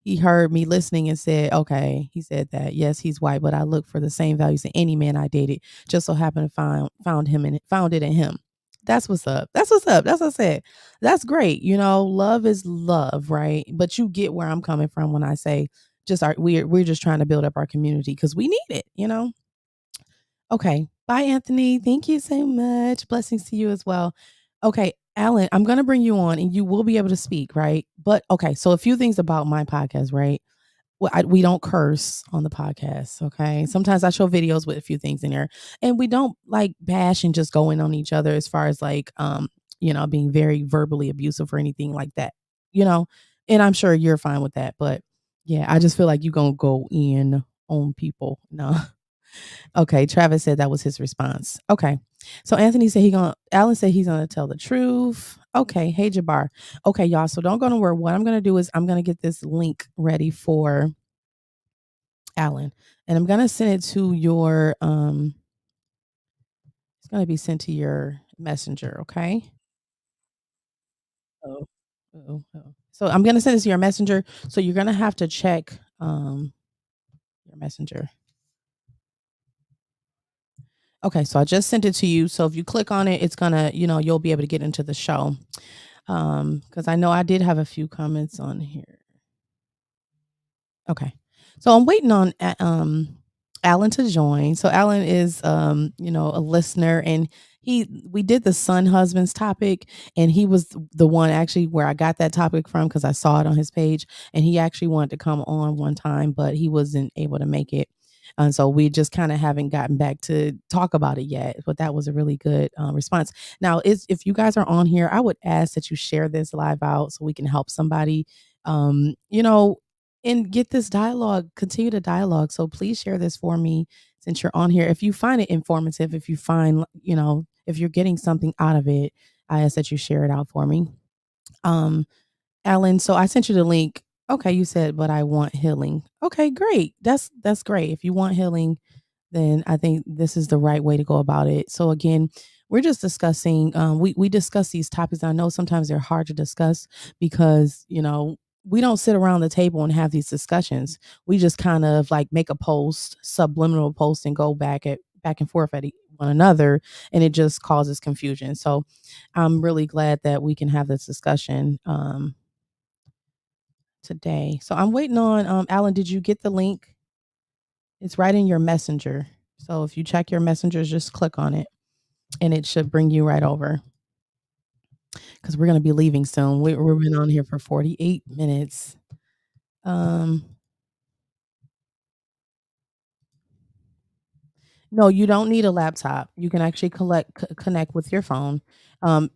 he heard me listening and said, okay, he said that. Yes, he's white, but I look for the same values in any man I dated. Just so happened to found it in him. That's what's up. That's what's up. That's what I said. That's great. Love is love, right? But you get where I'm coming from when I say we're just trying to build up our community because we need it. Okay. Bye, Anthony. Thank you so much. Blessings to you as well. Okay, Alan, I'm going to bring you on and you will be able to speak, right? But okay, so a few things about my podcast, right? Well, we don't curse on the podcast, okay? Sometimes I show videos with a few things in there, and we don't like bash and just go in on each other as far as like, being very verbally abusive or anything like that, and I'm sure you're fine with that. But yeah, I just feel like you're going to go in on people. No. Okay, Travis said that was his response. Okay. So Alan said he's gonna tell the truth. Okay, hey Jabbar. Okay, y'all. So don't go nowhere. What I'm gonna do is I'm gonna get this link ready for Alan. And I'm gonna send it to your it's gonna be sent to your messenger, okay? Oh. Oh. So I'm gonna send this to your messenger. So you're gonna have to check your messenger. Okay, so I just sent it to you. So if you click on it, it's gonna, you'll be able to get into the show. Because I know I did have a few comments on here. Okay. So I'm waiting on Alan to join. So Alan is a listener, and we did the son husbands topic, and he was the one actually where I got that topic from because I saw it on his page, and he actually wanted to come on one time, but he wasn't able to make it. And so we just kind of haven't gotten back to talk about it yet, but that was a really good response. Now, if you guys are on here, I would ask that you share this live out so we can help somebody, and get this dialogue, continue the dialogue. So please share this for me since you're on here. If you find it informative, if you find, if you're getting something out of it, I ask that you share it out for me. Alan, so I sent you the link. Okay, you said, but I want healing. Okay, great. That's great. If you want healing, then I think this is the right way to go about it. So again, we're just discussing, we discuss these topics. I know sometimes they're hard to discuss because, we don't sit around the table and have these discussions. We just kind of like make a post, subliminal post, and go back and forth at one another, and it just causes confusion. So I'm really glad that we can have this discussion today. So I'm waiting on Alan. Did you get the link? It's right in your messenger. So if you check your messengers, just click on it and it should bring you right over. Because we're going to be leaving soon. We've been on here for 48 minutes. No, you don't need a laptop. You can actually connect with your phone.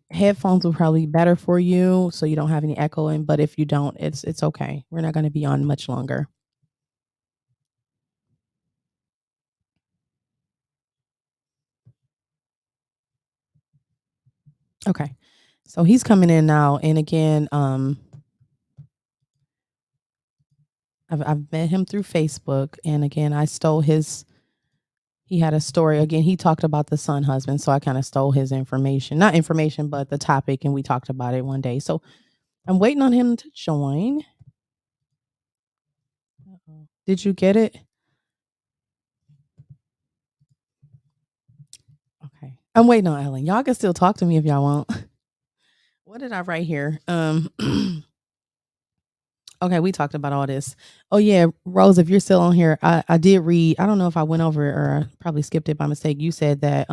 Headphones will probably be better for you so you don't have any echoing. But if you don't, it's okay. We're not going to be on much longer. Okay. So he's coming in now. And again, I've met him through Facebook. And again, I stole he had a story. Again, he talked about the son husband. So I kind of stole his information, not information, but the topic. And we talked about it one day. So I'm waiting on him to join. Did you get it? Okay. I'm waiting on Ellen. Y'all can still talk to me if y'all want. What did I write here? Okay, we talked about all this. Oh yeah, Rose, if you're still on here, I did read. I don't know if I went over it or I probably skipped it by mistake. You said that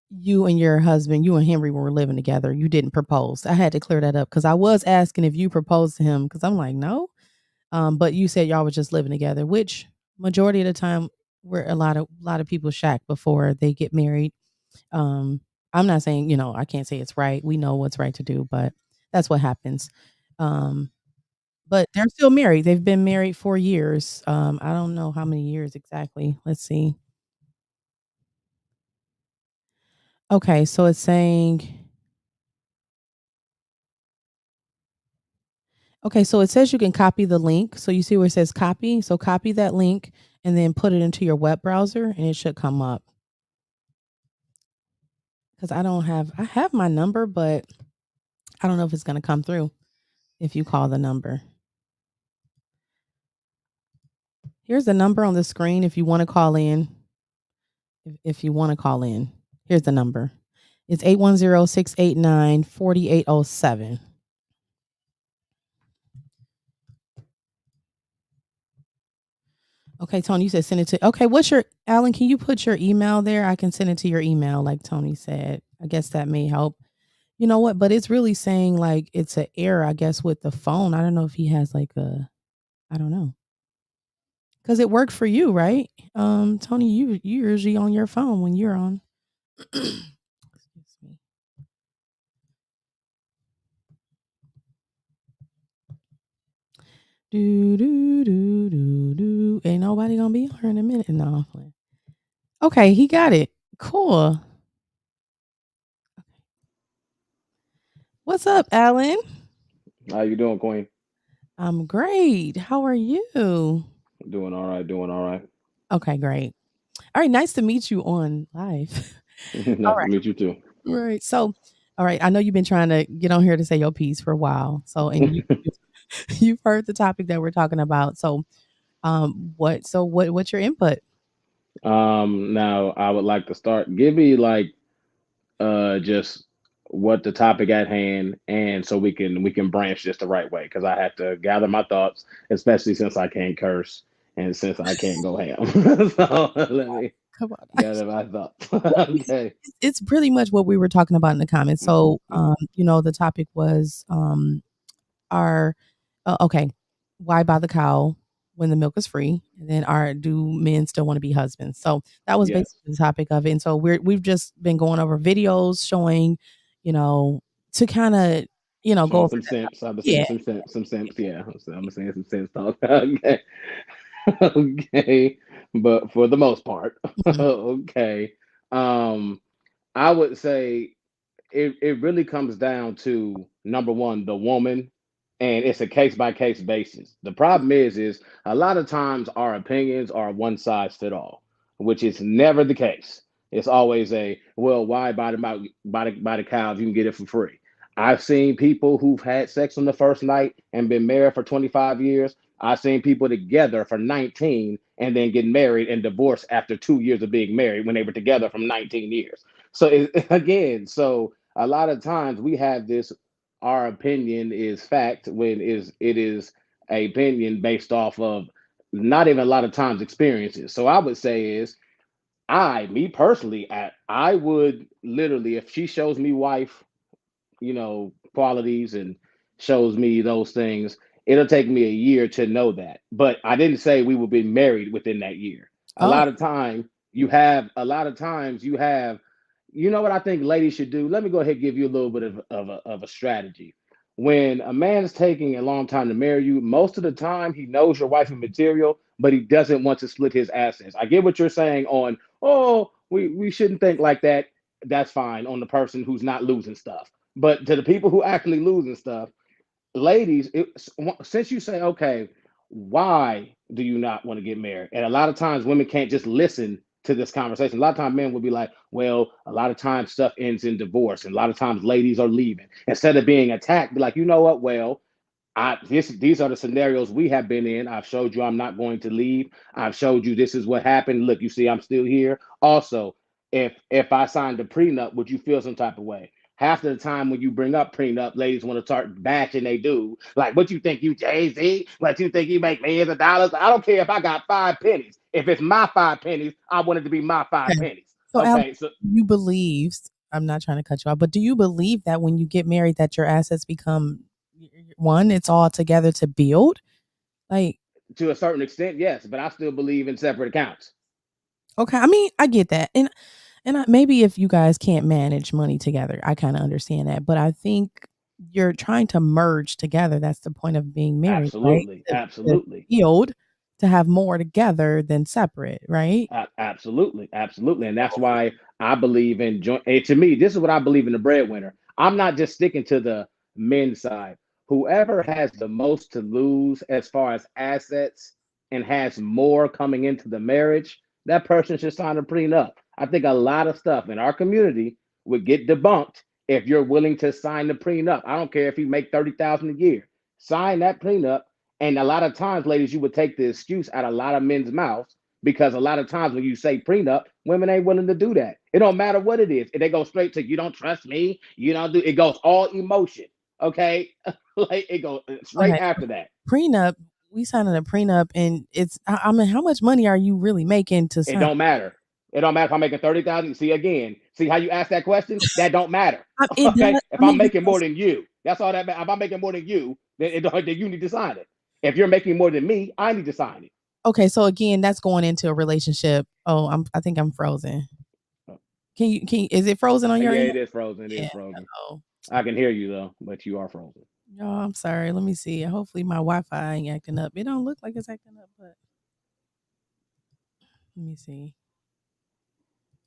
you and your husband, you and Henry were living together. You didn't propose. I had to clear that up because I was asking if you proposed to him because I'm like, no. But you said y'all were just living together, which majority of the time where a lot of people shack before they get married. Um, I'm not saying, I can't say it's right. We know what's right to do, but that's what happens. Um, but they're still married. They've been married 4 years. I don't know how many years exactly. Let's see. Okay, so it's saying okay, so it says you can copy the link. So you see where it says copy? So copy that link and then put it into your web browser and it should come up. Cuz I have my number, but I don't know if it's going to come through if you call the number. Here's the number on the screen if you want to call in. If you want to call in. Here's the number. It's 810-689-4807. Okay, Tony, you said send it to. Okay, what's your Alan? Can you put your email there? I can send it to your email, like Tony said. I guess that may help. You know what? But it's really saying like it's an error, I guess, with the phone. I don't know if he has like I don't know, because it worked for you, right? Tony, you're usually on your phone when you're on. Excuse me. Do do do do do. Ain't nobody gonna be here in a minute. No. Okay, he got it. Cool. What's up, Alan? How you doing, Queen? I'm great. How are you? Doing all right, doing all right. Okay, great. All right, nice to meet you on live. All Nice to meet you too. right. So, all right, I know you've been trying to get on here to say your piece for a while. So, and you've heard the topic that we're talking about. So, what's your input? Now I would like to start. Give me like just what the topic at hand, and so we can branch this the right way because I have to gather my thoughts, especially since I can't curse and since I can't go ham. So let me Come on. gather my thoughts. It's, Okay. it's pretty much what we were talking about in the comments. So, the topic was our okay, why buy the cow when the milk is free? And then do men still want to be husbands? So that was Yes. basically the topic of it. And so we've just been going over videos showing, to kind of, go Showing over some that. sense. I've been Yeah. saying some sense. Yeah, I'm saying some sense talk. Okay. Okay, but for the most part, Mhm. okay. Um, I would say it really comes down to number one, the woman, and it's a case by case basis. The problem is a lot of times our opinions are one size fit all, which is never the case. It's always a well, why buy the cow if you can get it for free? I've seen people who've had sex on the first night and been married for 25 years. I've seen people together for 19 and then get married and divorced after 2 years of being married when they were together from 19 years. So again, so a lot of times we have this our opinion is fact when it is a opinion based off of not even a lot of times experiences. So I would say is me personally, I would literally if she shows me wife qualities and shows me those things, it'll take me a year to know that. But I didn't say we would be married within that year. Oh, A lot of times you have, you know what I think ladies should do? Let me go ahead and give you a little bit of a strategy. When a man is taking a long time to marry you, most of the time he knows your wifey material, but he doesn't want to split his assets. I get what you're saying on, oh, we shouldn't think like that. That's fine on the person who's not losing stuff. But to the people who actually losing stuff, ladies, since you say, okay, why do you not want to get married? And a lot of times women can't just listen to this conversation. A lot of times men will be like, well, a lot of times stuff ends in divorce. And a lot of times ladies are leaving. Instead of being attacked, be like, you know what? Well, these are the scenarios we have been in. I've showed you I'm not going to leave. I've showed you this is what happened. Look, you see, I'm still here. Also, if I signed a prenup, would you feel some type of way? half of the time when you bring up prenup, ladies want to start bashing they do. Like, what you think you Jay-Z? What you think you make millions of dollars? I don't care if I got 5 pennies. If it's my 5 pennies, I want it to be my 5 Okay. pennies. So, Alan, Okay, so you believe, I'm not trying to cut you off, but do you believe that when you get married that your assets become one, it's all together to build? Like, to a certain extent, yes, but I still believe in separate accounts. okay, I mean, I get that. And maybe if you guys can't manage money together, I kind of understand that. But I think you're trying to merge together. That's the point of being married, right? Absolutely, To absolutely. build, to have more together than separate, right? Absolutely, absolutely. And that's why I believe in joint. And to me, this is what I believe in the breadwinner. I'm not just sticking to the men's side. Whoever has the most to lose as far as assets and has more coming into the marriage, that person should sign a prenup. I think a lot of stuff in our community would get debunked if you're willing to sign the prenup. I don't care if you make 30,000 a year. Sign that prenup. And a lot of times, ladies, you would take the excuse out of a lot of men's mouths because a lot of times when you say prenup, women ain't willing to do that. It don't matter what it is. They go straight to you don't trust me. You don't do it goes all emotion. Okay. Like it goes straight Okay. after that. Prenup, we signed a prenup and it's I mean, how much money are you really making to It sign? don't matter. It don't matter if I'm making 30,000. See how you ask that question? That don't matter. It Okay. does. If I mean, I'm making more because than you, that's all that matters. If I'm making more than you, then you need to sign it. If you're making more than me, I need to sign it. okay, so again, that's going into a relationship. Oh, I think I'm frozen. Can you is it frozen on your Yeah, end? it is frozen. It is Yeah. frozen. Oh. I can hear you though, but you are frozen. No, I'm sorry. Let me see. Hopefully my Wi-Fi ain't acting up. It don't look like it's acting up, but let me see.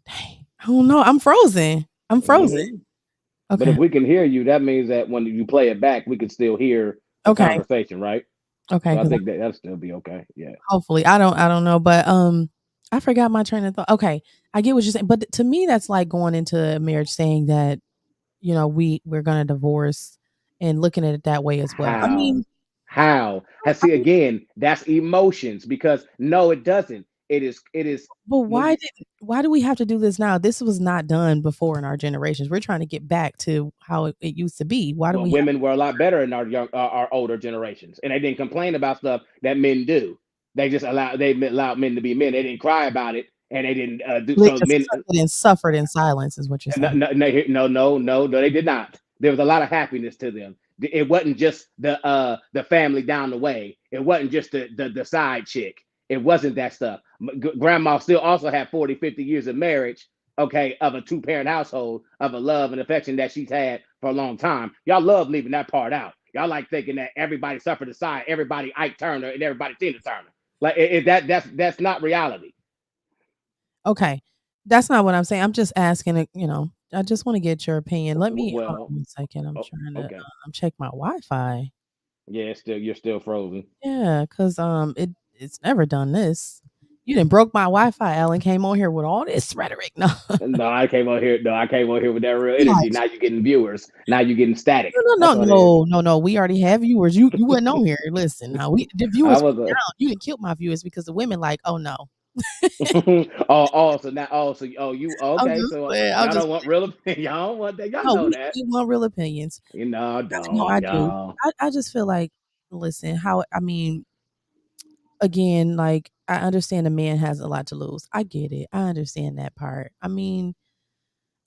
Dang. I don't know. I'm frozen. I'm frozen. Mhm. But if Okay. we can hear you, that means that when you play it back, we can still hear the Okay. conversation, right? Okay. So I 'Cause think that'll still be okay. Yeah. hopefully. I don't know, but I forgot my train of thought. Okay. I get what you're saying, but to me that's like going into a marriage saying that, you know, we're going to divorce and looking at it that way as well. I mean, How? See, again, that's emotions because no, it doesn't. It is but when you why do we have to do this now? This was not done before in our generations. We're trying to get back to how it used to be. Why do well, we have women were a lot better in our older generations, and they didn't complain about stuff that men do. They just allowed men to be men. They didn't cry about it, and they didn't do they so. just Men, took it and suffered in silence is what you're no, saying. no, they did not. There was a lot of happiness to them. It wasn't just the family down the way. It wasn't just the side chick. It wasn't that stuff. Grandma still also had 40, 50 years of marriage, okay, of a two-parent household, of a love and affection that she's had for a long time. Y'all love leaving that part out. Y'all like thinking that everybody suffered aside, everybody Ike Turner and everybody Tina Turner. Like that's not reality. Okay. That's not what I'm saying. I'm just asking, you know, I just want to get your opinion. Let me hold Well, on 1 second. I'm trying to okay. check my Wi-Fi. Yeah, you're still frozen. Yeah, cuz it's never done this. You done broke my Wi-Fi, Ellen came on here with all this rhetoric. No. No, I came on here. No, I came on here with that real energy. Now you're getting viewers. Now you're getting static. That's what it is. No. We already have viewers. You wasn't on here. Listen, now the I viewers was went down. You didn't kill my viewers because the women like, oh no. so now you I'm okay? just So playing. I'm y'all just don't want real opinion. Y'all don't want that. Y'all no, know that. we want real opinions. You know, No, don't I do. y'all. I just feel like, listen, I mean, again, like I understand a man has a lot to lose. I get it. I understand that part. I mean,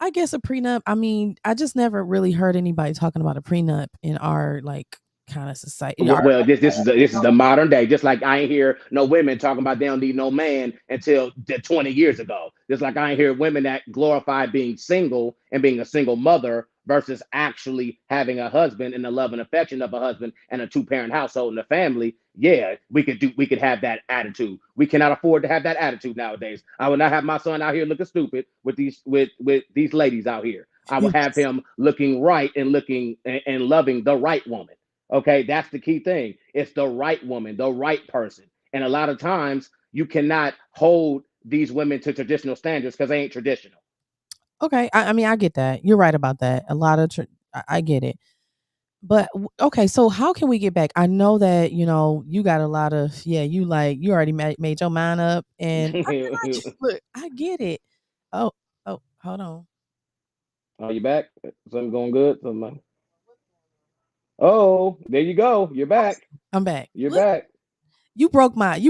I guess a prenup. I mean, I just never really heard anybody talking about a prenup in our like kind of society. Well, this is the modern day. Just like I ain't hear no women talking about they don't need no man until 20 years ago. Just like I ain't hear women that glorify being single and being a single mother versus actually having a husband and the love and affection of a husband and a two-parent household and a family. Yeah, we could have that attitude. We cannot afford to have that attitude nowadays. I will not have my son out here looking stupid with these ladies out here. I will have him looking right and looking and loving the right woman. Okay, that's the key thing. It's the right woman, the right person. And a lot of times you cannot hold these women to traditional standards because they ain't traditional. Okay, I mean, I get that. You're right about that. A lot of I get it. But okay, so how can we get back? I know that you know you got a lot of you already made your mind up, and look, I get it. Oh, hold on. Are you back? Something going good? Oh, there you go. You're back. I'm back. You're back. You broke my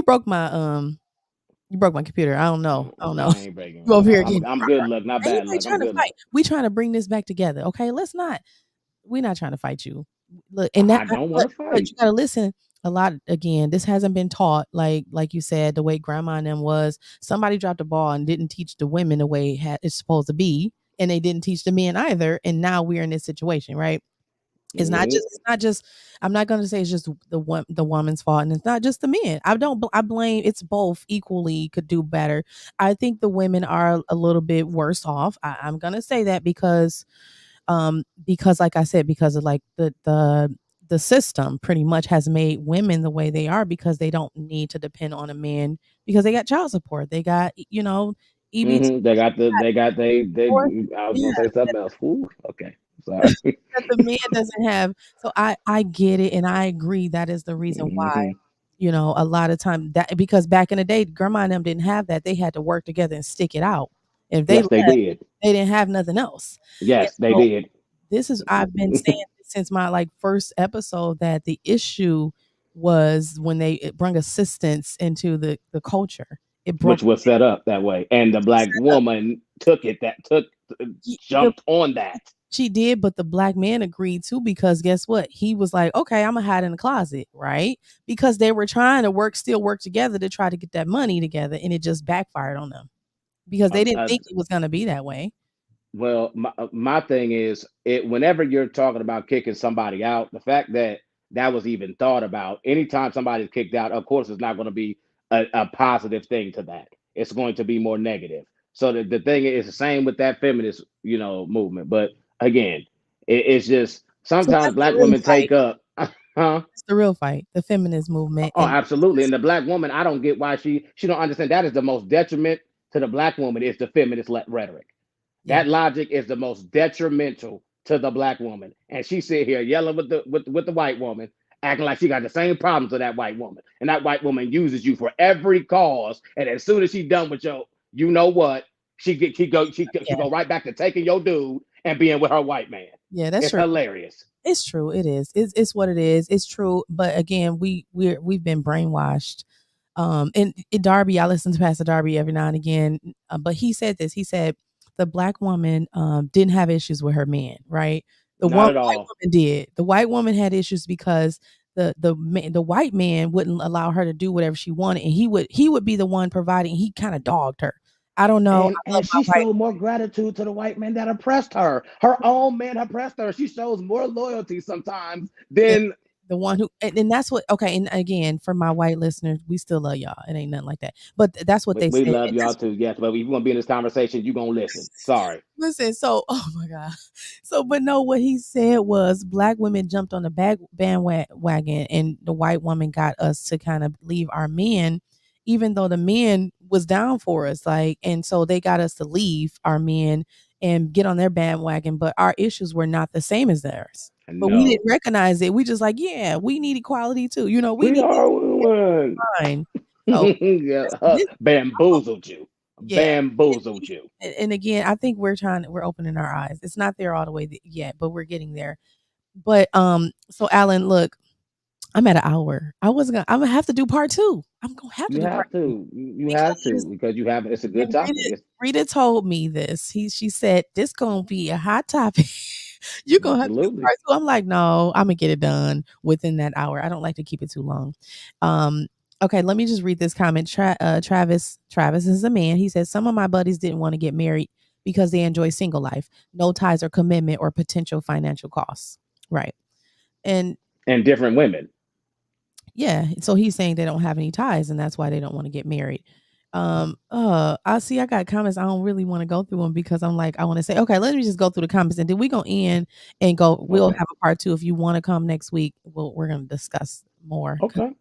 computer. I don't know. I ain't breaking. You over here again. I'm good luck, not bad luck. I'm good luck. We trying to bring this back together. Okay, we're not trying to fight you. Look, and that I don't want to fight. But you gotta listen a lot. Again, this hasn't been taught, like you said, the way grandma and them was. Somebody dropped the ball and didn't teach the women the way it's supposed to be, and they didn't teach the men either. And now we're in this situation, right? It's not just. I'm not going to say it's just the woman's fault, and it's not just the men. I blame. It's both equally could do better. I think the women are a little bit worse off. I'm going to say that because like I said, because of like the system pretty much has made women the way they are, because they don't need to depend on a man, because they got child support. They got, EBT. They I was gonna say something else. Ooh, okay. Sorry. That the man doesn't have. So I get it, and I agree that is the reason why, a lot of time because back in the day, grandma and them didn't have that. They had to work together and stick it out. If they they did. They didn't have nothing else. Yes, they did. I've been saying since my first episode that the issue was when they brought assistance into the culture. Which was set up that way, and the black woman jumped on that. She did, but the black man agreed too, because guess what? He was like, okay, I'm gonna hide in the closet, right? Because they were trying to still work together to try to get that money together, and it just backfired on them because they didn't think it was gonna be that way. Well, my thing is, whenever you're talking about kicking somebody out, the fact that was even thought about, anytime somebody's kicked out, of course, it's not going to be a positive thing to that. It's going to be more negative. So the thing is the same with that feminist, movement. But again, it's just sometimes black women take up. It's the real fight, the feminist movement. Oh, absolutely. And the black woman, I don't get why she don't understand. That is the most detriment to the black woman, is the feminist rhetoric. That logic is the most detrimental to the black woman, and she sit here yelling with the white woman, acting like she got the same problems with that white woman, and that white woman uses you for every cause. And as soon as she's done with your, you know what, she go right back to taking your dude and being with her white man. Yeah, that's true. Hilarious. It's true. It is. It's what it is. It's true. But again, we've been brainwashed. And Darby, I listen to Pastor Darby every now and again, but he said this. He said the black woman didn't have issues with her man, right? The white woman did. The white woman had issues because the white man wouldn't allow her to do whatever she wanted, and he would be the one providing. He kind of dogged her. I don't know. And she showed more gratitude to the white man that oppressed her. Her own man oppressed her. She shows more loyalty sometimes than the one who, and that's what, okay. And again, for my white listeners, we still love y'all. It ain't nothing like that. But that's what they say. We love y'all too. Yes. But if you want to be in this conversation, you're going to listen. Sorry. Listen. So, oh my God. So, but no, what he said was black women jumped on the bandwagon, and the white woman got us to kind of leave our men, even though the men was down for us. And so they got us to leave our men and get on their bandwagon, but our issues were not the same as theirs. But we didn't recognize it. We just like, yeah, we need equality too. We are one. Fine. So, bamboozled you. Yeah. Bamboozled you. And again, I think we're opening our eyes. It's not there all the way yet, but we're getting there. But so Alan, look, I'm at an hour. I'm gonna have to do part 2. I'm gonna have to do part 2. You have to, because you have, it's a good topic. Rita told me this. She said this gonna be a hot topic. You're gonna have to do part 2. I'm like, no, I'm gonna get it done within that hour. I don't like to keep it too long. Okay, let me just read this comment. Travis is a man. He says, some of my buddies didn't want to get married because they enjoy single life, no ties or commitment or potential financial costs. Right. And different women. Yeah. So he's saying they don't have any ties, and that's why they don't want to get married. I see I got comments. I don't really want to go through them because I'm like, I want to say, okay, let me just go through the comments, and then we gonna end and go. We'll have a part 2. If you want to come next week, we're gonna discuss more. Okay.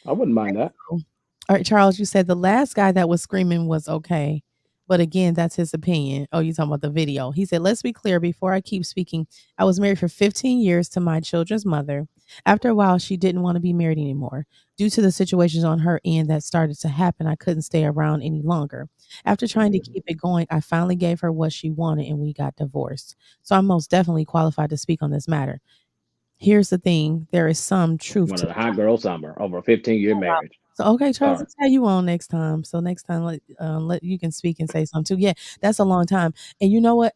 I wouldn't mind that. All right, Charles, you said the last guy that was screaming was okay. But again, that's his opinion. Oh, you talking about the video. He said, let's be clear before I keep speaking. I was married for 15 years to my children's mother. After a while, she didn't want to be married anymore. Due to the situations on her end that started to happen, I couldn't stay around any longer. After trying to keep it going, I finally gave her what she wanted and we got divorced. So I'm most definitely qualified to speak on this matter. Here's the thing. There is some truth One to of the hot girl summer over a 15-year marriage. So okay, Charles, Sorry. let's have you on next time. So next time, let you can speak and say something too. Yeah, that's a long time. And you know what?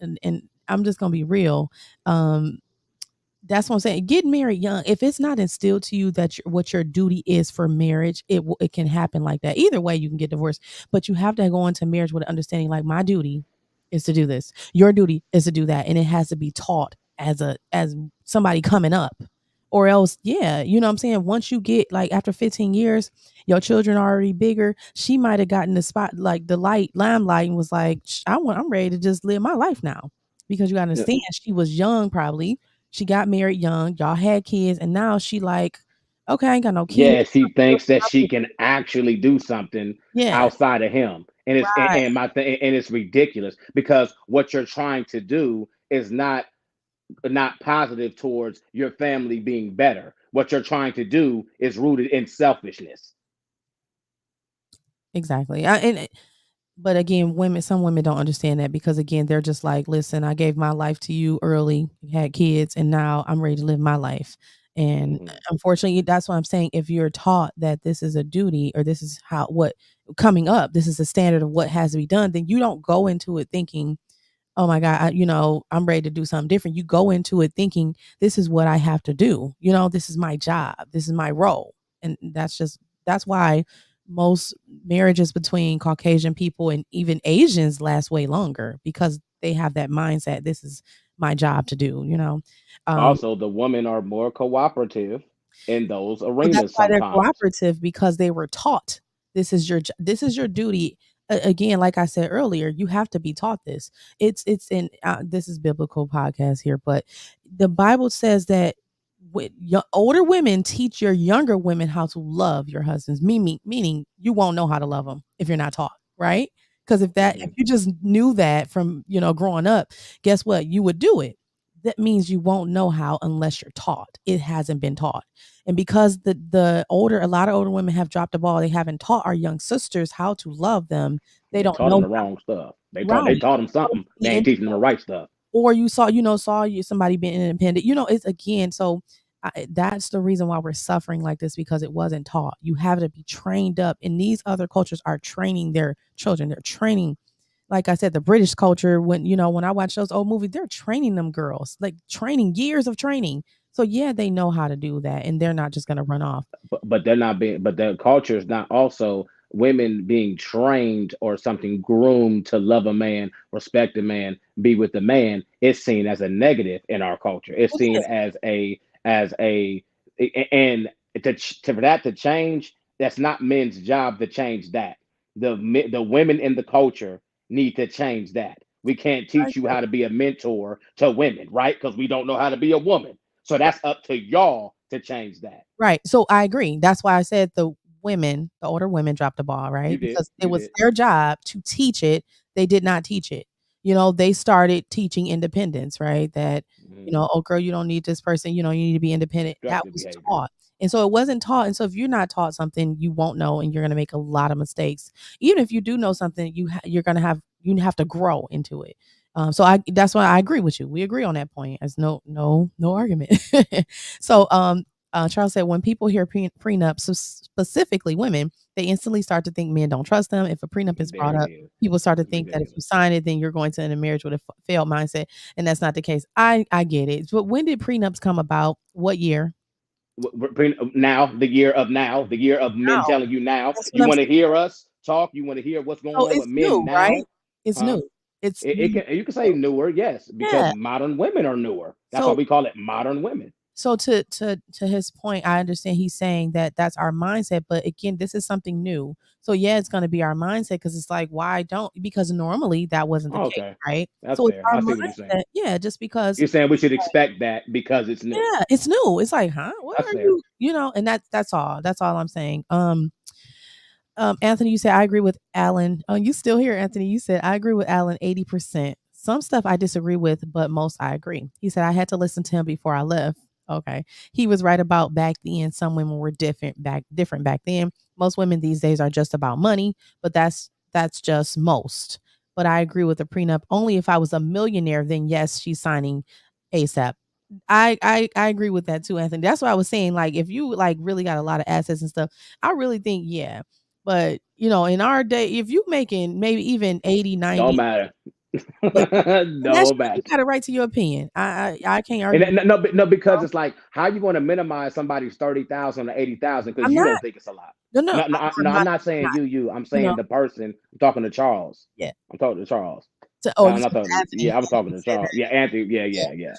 And I'm just gonna be real. That's what I'm saying. Getting married young, if it's not instilled to you that what your duty is for marriage, it can happen like that. Either way, you can get divorced, but you have to go into marriage with an understanding like my duty is to do this. Your duty is to do that, and it has to be taught as somebody coming up. Or else, yeah, you know what I'm saying? Once you get like after 15 years, your children are already bigger. She might have gotten the spot like the limelight and was like, I'm ready to just live my life now. Because you gotta understand, she was young probably. She got married young, y'all had kids, and now she like, okay, I ain't got no kids. Yeah, she thinks that she can actually do something outside of him. And it's Right. and it's ridiculous because what you're trying to do is not positive towards your family being better. What you're trying to do is rooted in selfishness. Exactly. But again, some women don't understand that because again, they're just like, listen, I gave my life to you early, had kids, and now I'm ready to live my life. And unfortunately, that's what I'm saying. If you're taught that this is a duty or this is coming up, this is the standard of what has to be done, then you don't go into it thinking, oh my God, I'm ready to do something different. You go into it thinking, this is what I have to do. This is my job. This is my role. And that's why most marriages between Caucasian people and even Asians last way longer because they have that mindset. This is my job to do, Also, the women are more cooperative in those Well, arenas that's why they're sometimes. cooperative because they were taught this is your duty. Again, like I said earlier, you have to be taught this. It's in this is biblical podcast here, but the Bible says that older women teach your younger women how to love your husbands. Meaning you won't know how to love them if you're not taught, right? Because if you just knew that from growing up, guess what? You would do it. That means you won't know how unless you're taught. It hasn't been taught. And because a lot of older women have dropped the ball, they haven't taught our young sisters how to love them. They don't taught know them the wrong stuff. They Right. taught them something. They ain't teaching them the right stuff. Or you saw somebody being independent. It's again, so that's the reason why we're suffering like this because it wasn't taught. You have to be trained up, and these other cultures are training their children. They're training, like I said, the British culture. When I watch those old movies, they're training them girls, like training years of training. So yeah, they know how to do that, and they're not just gonna run off. But they're not being. But their culture is not also women being trained or something groomed to love a man, respect a man, be with a man. It's seen as a negative in our culture. It's seen as a and for that to change, that's not men's job to change that. The women in the culture need to change that. We can't teach you how to be a mentor to women, right? Because we don't know how to be a woman. So that's up to y'all to change that. Right. So I agree. That's why I said the older women dropped the ball, right? Because it was their job to teach it. They did not teach it. They started teaching independence, right? That, oh girl, you don't need this person, you need to be independent. That was taught. And so it wasn't taught. And so if you're not taught something, you won't know and you're going to make a lot of mistakes. Even if you do know something, you have to grow into it. So that's why I agree with you. We agree on that point. There's no argument. So Charles said when people hear prenup, so specifically women, they instantly start to think men don't trust them. If a prenup is brought up, people start to think that if you sign it, then you're going to end a marriage with a failed mindset, and that's not the case. I get it. But when did prenups come about? What year? Now, the year of men telling you now. You want to hear us talk? You want to hear what's going on with men now? Right? It's new. You can say newer, yes, because modern women are newer. That's why we call it modern women. So to his point, I understand he's saying that that's our mindset, but again, this is something new. So yeah, it's going to be our mindset because it's like, why don't? Because normally that wasn't the case, right? That's so fair. It's our I see what you're saying. Yeah, just because you're saying we should expect that because it's new. Yeah, it's new. It's like, huh? What that's are fair. you? And that's all. That's all I'm saying. Anthony, you said I agree with Alan. Oh, you still here, Anthony? You said I agree with Alan 80%. Some stuff I disagree with, but most I agree. He said I had to listen to him before I left. Okay, he was right about back then. Some women were different back then. Most women these days are just about money, but that's just most. But I agree with the prenup. Only if I was a millionaire, then yes, she's signing ASAP. I agree with that too, Anthony. That's what I was saying. Like, if you like really got a lot of assets and stuff, I really think yeah. But in our day, if you making maybe even 80, 90, Don't matter. but that's No you matter. got a right to your opinion. I can't And argue. no, because it's like, how you going to minimize somebody's 30,000 or 80,000 because I'm you not. don't think it's a lot? No, no, I'm not saying you. I'm you know, saying the person. I'm talking to Charles. yeah. I'm talking to Charles. Oh, No, you I'm not said talking. Anthony. Yeah, I was talking to Said Charles. that. Yeah, Anthony. Yeah.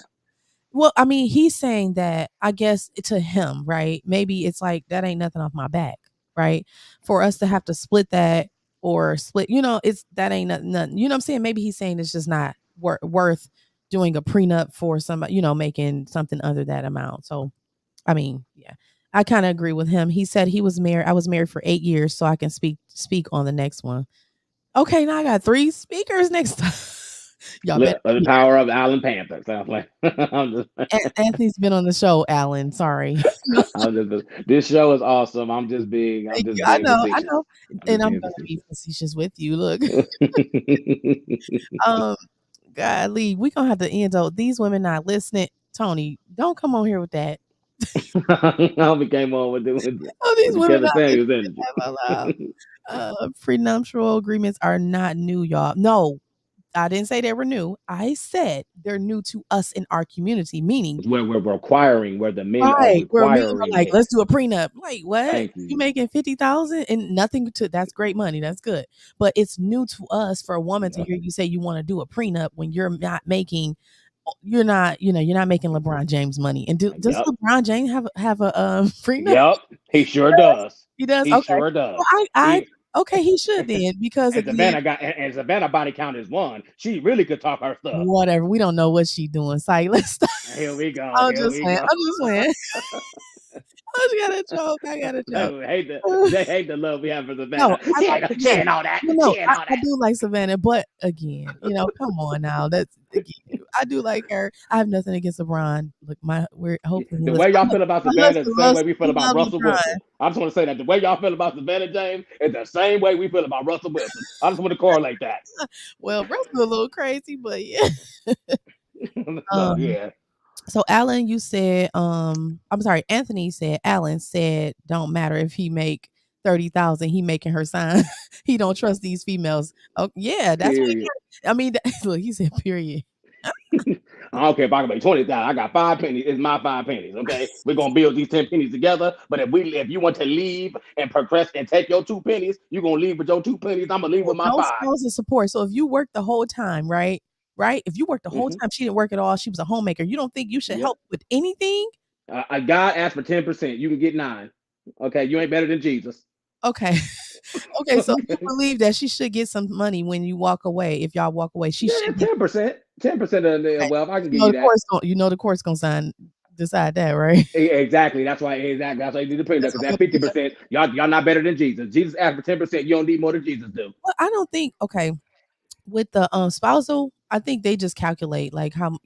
Well, I mean, he's saying that I guess to him, right? Maybe it's like that ain't nothing off my back, right? For us to have to split that or split, it's that ain't nothing. You know what I'm saying? Maybe he's saying it's just not worth doing a prenup for somebody, making something under that amount. So, I mean, yeah, I kind of agree with him. He said he was married. I was married for 8 years, so I can speak on the next one. Okay, now I got 3 speakers next time. Y'all bet. The power of Alan Panther. Sounds like Anthony's been on the show, Alan. Sorry. This show is awesome. I'm just being I know, facetious. and I'm gonna be facetious with you. Look, golly, we gonna have to end though. These women not listening. Tony, don't come on here with that. I became on with These the women Kevin not Samuels listening. energy. Prenuptial agreements are not new, y'all. No, I didn't say they were new. I said they're new to us in our community, meaning Where we're requiring, where the men are right, where men are requiring like, it. let's do a prenup. Like, what? Thank you. You making 50,000 and nothing to that's great money. That's good. But it's new to us for a woman to hear you say you want to do a prenup when you're not making you're not making LeBron James money. And does Yep. LeBron James have a prenup? Yep, he sure does. He does. He Okay. sure does. Well, I okay, he should then because and again, Savannah body count is 1. She really could talk her stuff. whatever. We don't know what she doing. Like, let's stop. Here we go. I'm just saying. I got a joke. They hate the love we have for Savannah. No, she ain't all that. No, She ain't all that. I do like Savannah, but again, come on now. That's again, I do like her. I have nothing against LeBron. Look, we're hoping the way y'all feel about Savannah is the same way we feel about Russell Wilson. I just want to say that the way y'all feel about Savannah James is the same way we feel about Russell Wilson. I just want to correlate that. Well, Russell's a little crazy, but yeah. Yeah. So Alan, you said, I'm sorry, Anthony said, Alan said, don't matter if he make 30,000, he making her sign. He don't trust these females. Oh yeah, that's what I mean. Look, he said, period. I don't care if I can make 20,000. I got 5 pennies. It's my 5 pennies. Okay, we're gonna build these 10 pennies together. But if you want to leave and progress and take your 2 pennies, you're gonna leave with your 2 pennies. I'm gonna leave with my 5. Spouse and support. So if you work the whole time, right? If you worked the whole time, she didn't work at all. She was a homemaker. You don't think you should help with anything? God asked for 10%. You can get 9. Okay, you ain't better than Jesus. Okay. Okay, so you believe that she should get some money when you walk away. If y'all walk away, she should 10%. 10% of the wealth. I can give you that. The court's gonna decide that, right? Exactly. That's why you do the prenup, because that 50%, y'all not better than Jesus. Jesus asked for 10%. You don't need more than Jesus do. Well, I don't think with the spousal, I think they just calculate like how,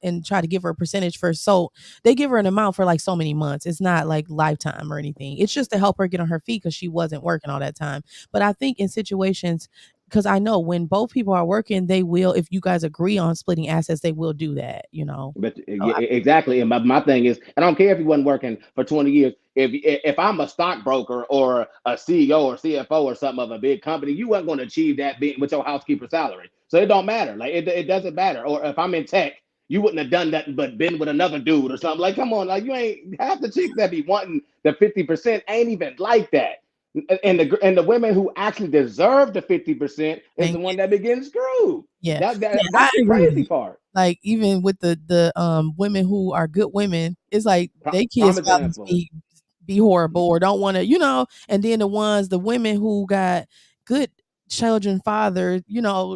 and try to give her a percentage for, so they give her an amount for like so many months. It's not like lifetime or anything. It's just to help her get on her feet because she wasn't working all that time. But I think in situations, because I know when both people are working, they will, if you guys agree on splitting assets, they will do that, But exactly. And my thing is, I don't care if you wasn't working for 20 years. If I'm a stockbroker or a CEO or CFO or something of a big company, you weren't going to achieve that with your housekeeper salary. So it don't matter. Like it doesn't matter. Or if I'm in tech, you wouldn't have done nothing but been with another dude or something. Like, come on, like you ain't half the chicks that be wanting the 50% ain't even like that. And the women who actually deserve the 50% is the one that be getting screwed. Yeah, that's the crazy part. Like even with the women who are good women, it's like they kids be horrible or don't want to, and then the women who got good children fathers,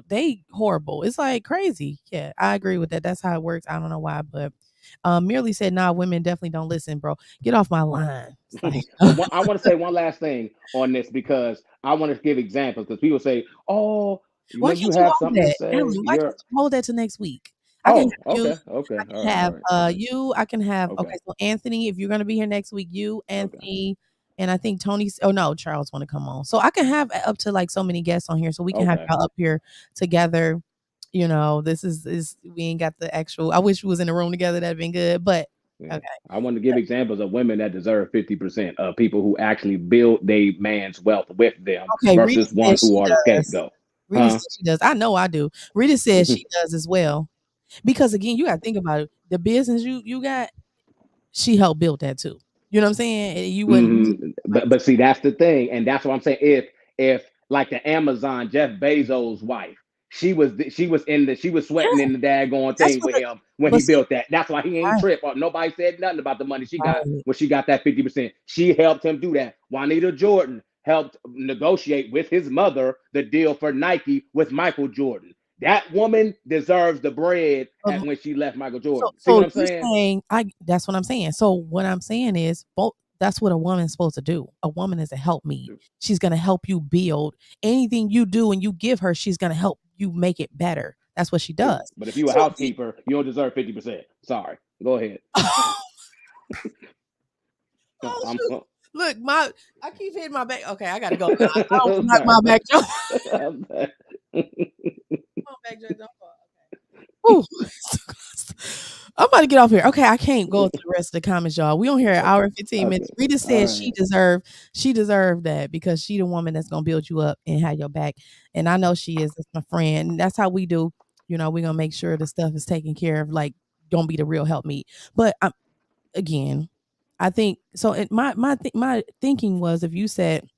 they horrible. It's like crazy. Yeah, I agree with that. That's how it works. I don't know why, but Merely said, nah, women definitely don't listen, bro. Get off my line. But I want to say one last thing on this because I want to give examples because people say, "Oh, why when you can't you have hold something to that, say, Ellen? Why can't you're." you hold that to next week? I can Oh, have you. okay, okay, I all can right, have all right, you. I can have okay, so Anthony, if you're gonna be here next week, you, okay. Anthony, and I think Tony's oh no, Charles wanna come on. So I can have up to like so many guests on here so we can have Okay. y'all up here together. You know, this is we ain't got the actual I wish we was in the room together, that'd been good. But Yeah. okay. I want to give examples of women that deserve 50% of people who actually build their man's wealth with them Okay, Rita versus ones says who she are the does. scapegoat. Rita Huh? says she does. I know I do. Rita says she does as well. Because again, you gotta think about it. The business you got, she helped build that too. You know what I'm saying? And you wouldn't But see, that's the thing, and that's what I'm saying. If like the Amazon Jeff Bezos' wife, she was sweating yeah, in the daggone that's thing what with him when but he see, built that. That's why he ain't right, trip. Or nobody said nothing about the money she got right. when she got that 50%. She helped him do that. Juanita Jordan helped negotiate with his mother the deal for Nike with Michael Jordan. That woman deserves the bread when she left Michael Jordan. See what So I'm you're saying? saying that's what I'm saying. So what I'm saying is both that's what a woman's supposed to do. A woman is a help me. She's gonna help you build anything you do and you give her, she's gonna help you make it better. That's what she does. But if you a So housekeeper, you don't deserve 50%. Sorry. Go ahead. oh I'm, shoot. Look, I keep hitting my back. Okay, I gotta go now. I don't knock my back jump. My back jump. Ooh. I'm about to get off here. Okay, I can't go to the rest of the comments, y'all. We on here an hour and 15 minutes. Rita says she deserved that because she the woman that's gonna build you up and have your back. And I know she is. That's my friend. And that's how we do. You know, we're gonna make sure the stuff is taken care of. Like, don't be the real help me. But again, I think so. My thinking was if you said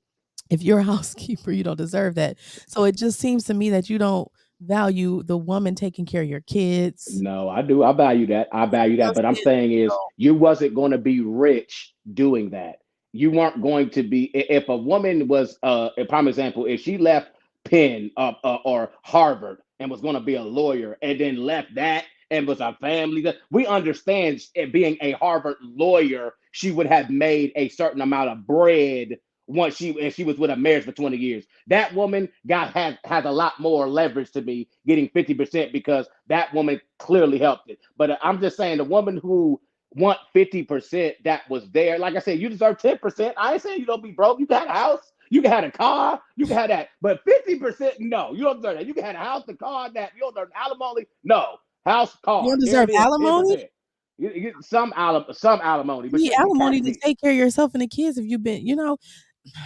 if you're a housekeeper, you don't deserve that. So it just seems to me that you don't value the woman taking care of your kids. No, I do. I value that. I value that. But I'm saying is you wasn't going to be rich doing that. You weren't going to be if a woman was a prime example, if she left Penn or Harvard and was going to be a lawyer and then left that and was a family that we understand it being a Harvard lawyer, she would have made a certain amount of bread once she was with a marriage for 20 years. That woman has a lot more leverage to me getting 50% because that woman clearly helped it. But I'm just saying the woman who want 50% that was there, like I said, you deserve 10%. I ain't saying you don't be broke. You got a house, you can have a car, you can have that. But 50%, no, you don't deserve that. You can have a house, the car, that you don't deserve alimony. No, house, car. You don't There deserve it is, alimony? 10%. You get some alimony, but You need you alimony catch to me. take care of yourself and the kids if you've been,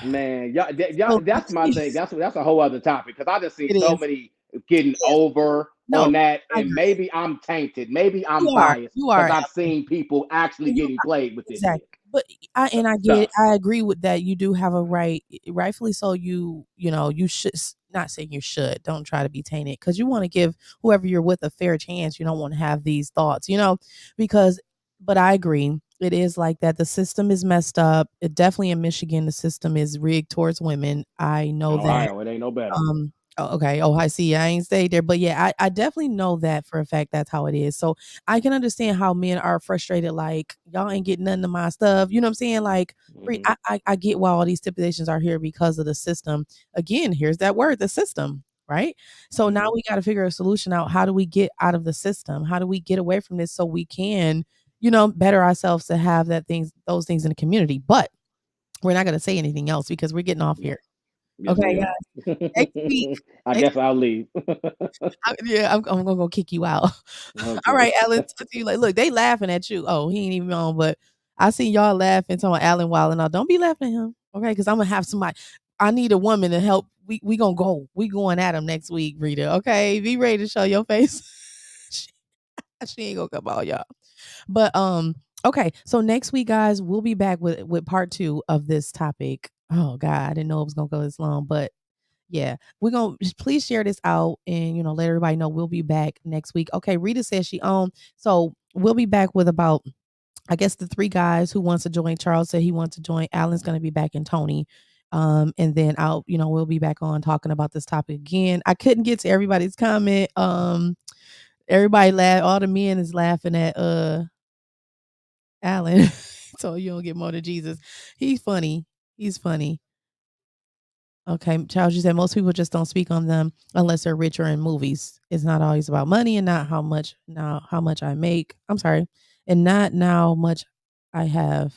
Man, So that's my thing. That's a whole other topic because I just see it so is. many getting It is. over No, on that, I and agree. maybe I'm tainted, maybe I'm You are. biased You because are. I've seen people actually And you getting played with this exactly. shit. But So I agree with that. You do have a right, rightfully so. You should not saying you should. Don't try to be tainted because you want to give whoever you're with a fair chance. You don't want to have these thoughts, because. But I agree. It is like that. The system is messed up. It definitely in Michigan, the system is rigged towards women. I know that. Ohio, it ain't no better. Okay. Oh, I see. I ain't stayed there, but yeah, I definitely know that for a fact. That's how it is. So I can understand how men are frustrated. Like y'all ain't getting none of my stuff. You know what I'm saying? Like I get why all these stipulations are here because of the system. Again, here's that word, the system. Right. So now we got to figure a solution out. How do we get out of the system? How do we get away from this so we can, better ourselves to have those things in the community? But we're not going to say anything else because we're getting off here. Yes, Okay, we guys. are. Next week. I guess I'll leave. I'm gonna go kick you out. All Okay. right, Alan. Talk to you like, look, they laughing at you. Oh, he ain't even on, but I see y'all laughing. Talking about Alan wilding out. Don't be laughing at him, okay? Because I'm gonna have somebody. I need a woman to help. We gonna go. We going at him next week, Rita. Okay, be ready to show your face. she ain't gonna come out, y'all. But okay. So next week, guys, we'll be back with part 2 of this topic. Oh God, I didn't know it was gonna go this long, but yeah, we're gonna please share this out and let everybody know we'll be back next week. Okay, Rita says she so we'll be back with about I guess the 3 guys who wants to join. Charles said he wants to join. Alan's gonna be back, and Tony. And then we'll be back on talking about this topic again. I couldn't get to everybody's comment. Everybody laugh, all the men is laughing at Alan told you don't get more than Jesus. He's funny. He's funny. Okay, Charles, you said most people just don't speak on them unless they're rich or in movies. It's not always about money and not how much I make. I'm sorry. And not now much I have.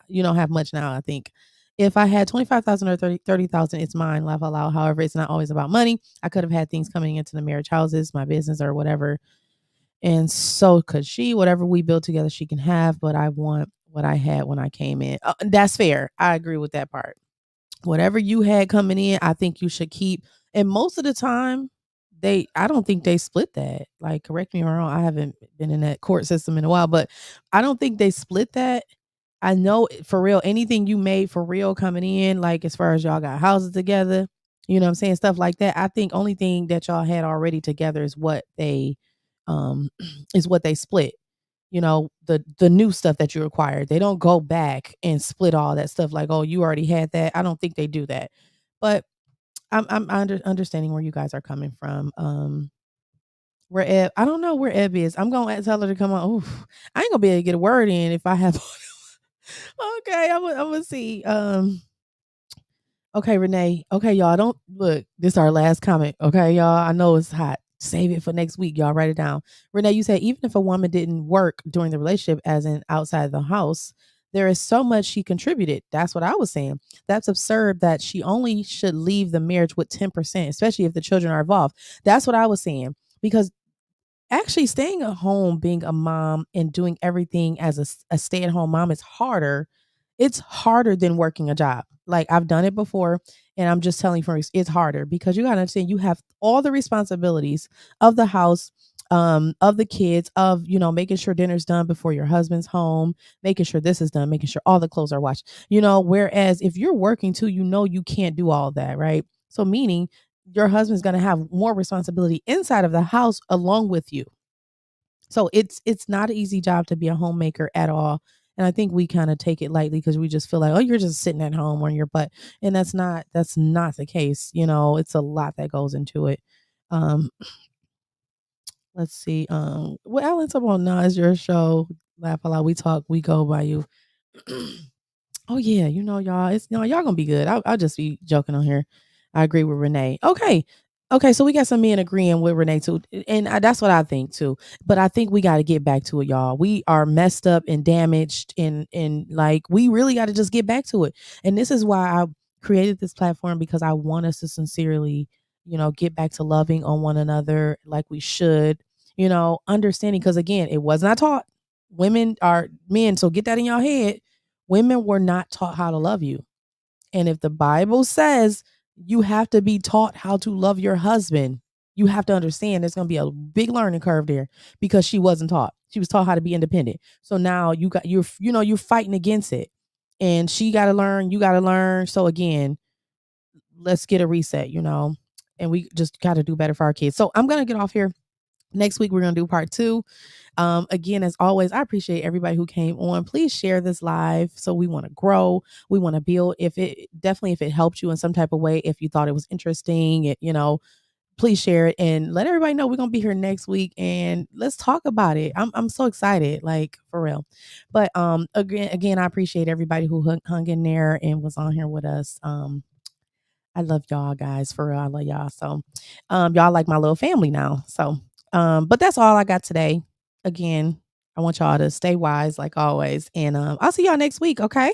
You don't have much now, I think. If I had 25,000 or 30,000, it's mine, laugh out loud. However, it's not always about money. I could have had things coming into the marriage houses, my business or whatever. And so could she. Whatever we build together, she can have, but I want what I had when I came in. That's fair. I agree with that part. Whatever you had coming in, I think you should keep. And most of the time, I don't think they split that. Like, correct me if I'm wrong. I haven't been in that court system in a while, but I don't think they split that. I know for real, anything you made for real coming in, like as far as y'all got houses together, you know what I'm saying? Stuff like that. I think only thing that y'all had already together is what they split. You know, the new stuff that you acquired. They don't go back and split all that stuff like, oh, you already had that. I don't think they do that. But I'm understanding where you guys are coming from. Where Eb, I don't know where Eb is. I'm gonna tell her to come on. Oof, I ain't gonna be able to get a word in if I have. Okay, I'm gonna see. Okay, Renee. Okay, y'all. Don't look. This is our last comment. Okay, y'all. I know it's hot. Save it for next week. Y'all write it down. Renee, you said even if a woman didn't work during the relationship, as in outside the house, there is so much she contributed. That's what I was saying. That's absurd that she only should leave the marriage with 10%, especially if the children are involved. That's what I was saying. Because actually staying at home, being a mom and doing everything as a stay-at-home mom is harder. It's harder than working a job. Like, I've done it before, and I'm just telling you, it's harder because you got to understand you have all the responsibilities of the house, of the kids, of, you know, making sure dinner's done before your husband's home, making sure this is done, making sure all the clothes are washed, you know, whereas if you're working too, you know, you can't do all that, right? So meaning your husband's going to have more responsibility inside of the house along with you. So it's not an easy job to be a homemaker at all. And I think we kind of take it lightly because we just feel like, oh, you're just sitting at home on your butt. And that's not the case. You know, it's a lot that goes into it. Um, let's see. Well, Alan's up on Nas, your show. Laugh a lot. We talk, we go by you. Oh yeah, you know, y'all, it's, you know, y'all gonna be good. I'll just be joking on here. I agree with Renee. Okay, so we got some men agreeing with Renee too, and that's what I think too. But I think we got to get back to it, y'all. We are messed up and damaged, and like we really got to just get back to it. And this is why I created this platform, because I want us to sincerely, you know, get back to loving on one another like we should. You know, understanding, because again, it was not taught. Women are men, so get that in your head. Women were not taught how to love you. And if the Bible says you have to be taught how to love your husband, you have to understand there's going to be a big learning curve there, because she wasn't taught. She was taught how to be independent. So now you're fighting against it. And she got to learn, you got to learn. So again, let's get a reset, you know, and we just got to do better for our kids. So I'm going to get off here. Next week, we're going to do part 2. Again, as always, I appreciate everybody who came on. Please share this live. So we want to grow. We want to build. If it helped you in some type of way, if you thought it was interesting, you know, please share it and let everybody know we're going to be here next week and let's talk about it. I'm so excited, like for real. But again, I appreciate everybody who hung in there and was on here with us. I love y'all guys, for real. I love y'all. So y'all like my little family now. So but that's all I got today. Again, I want y'all to stay wise like always. And I'll see y'all next week. Okay.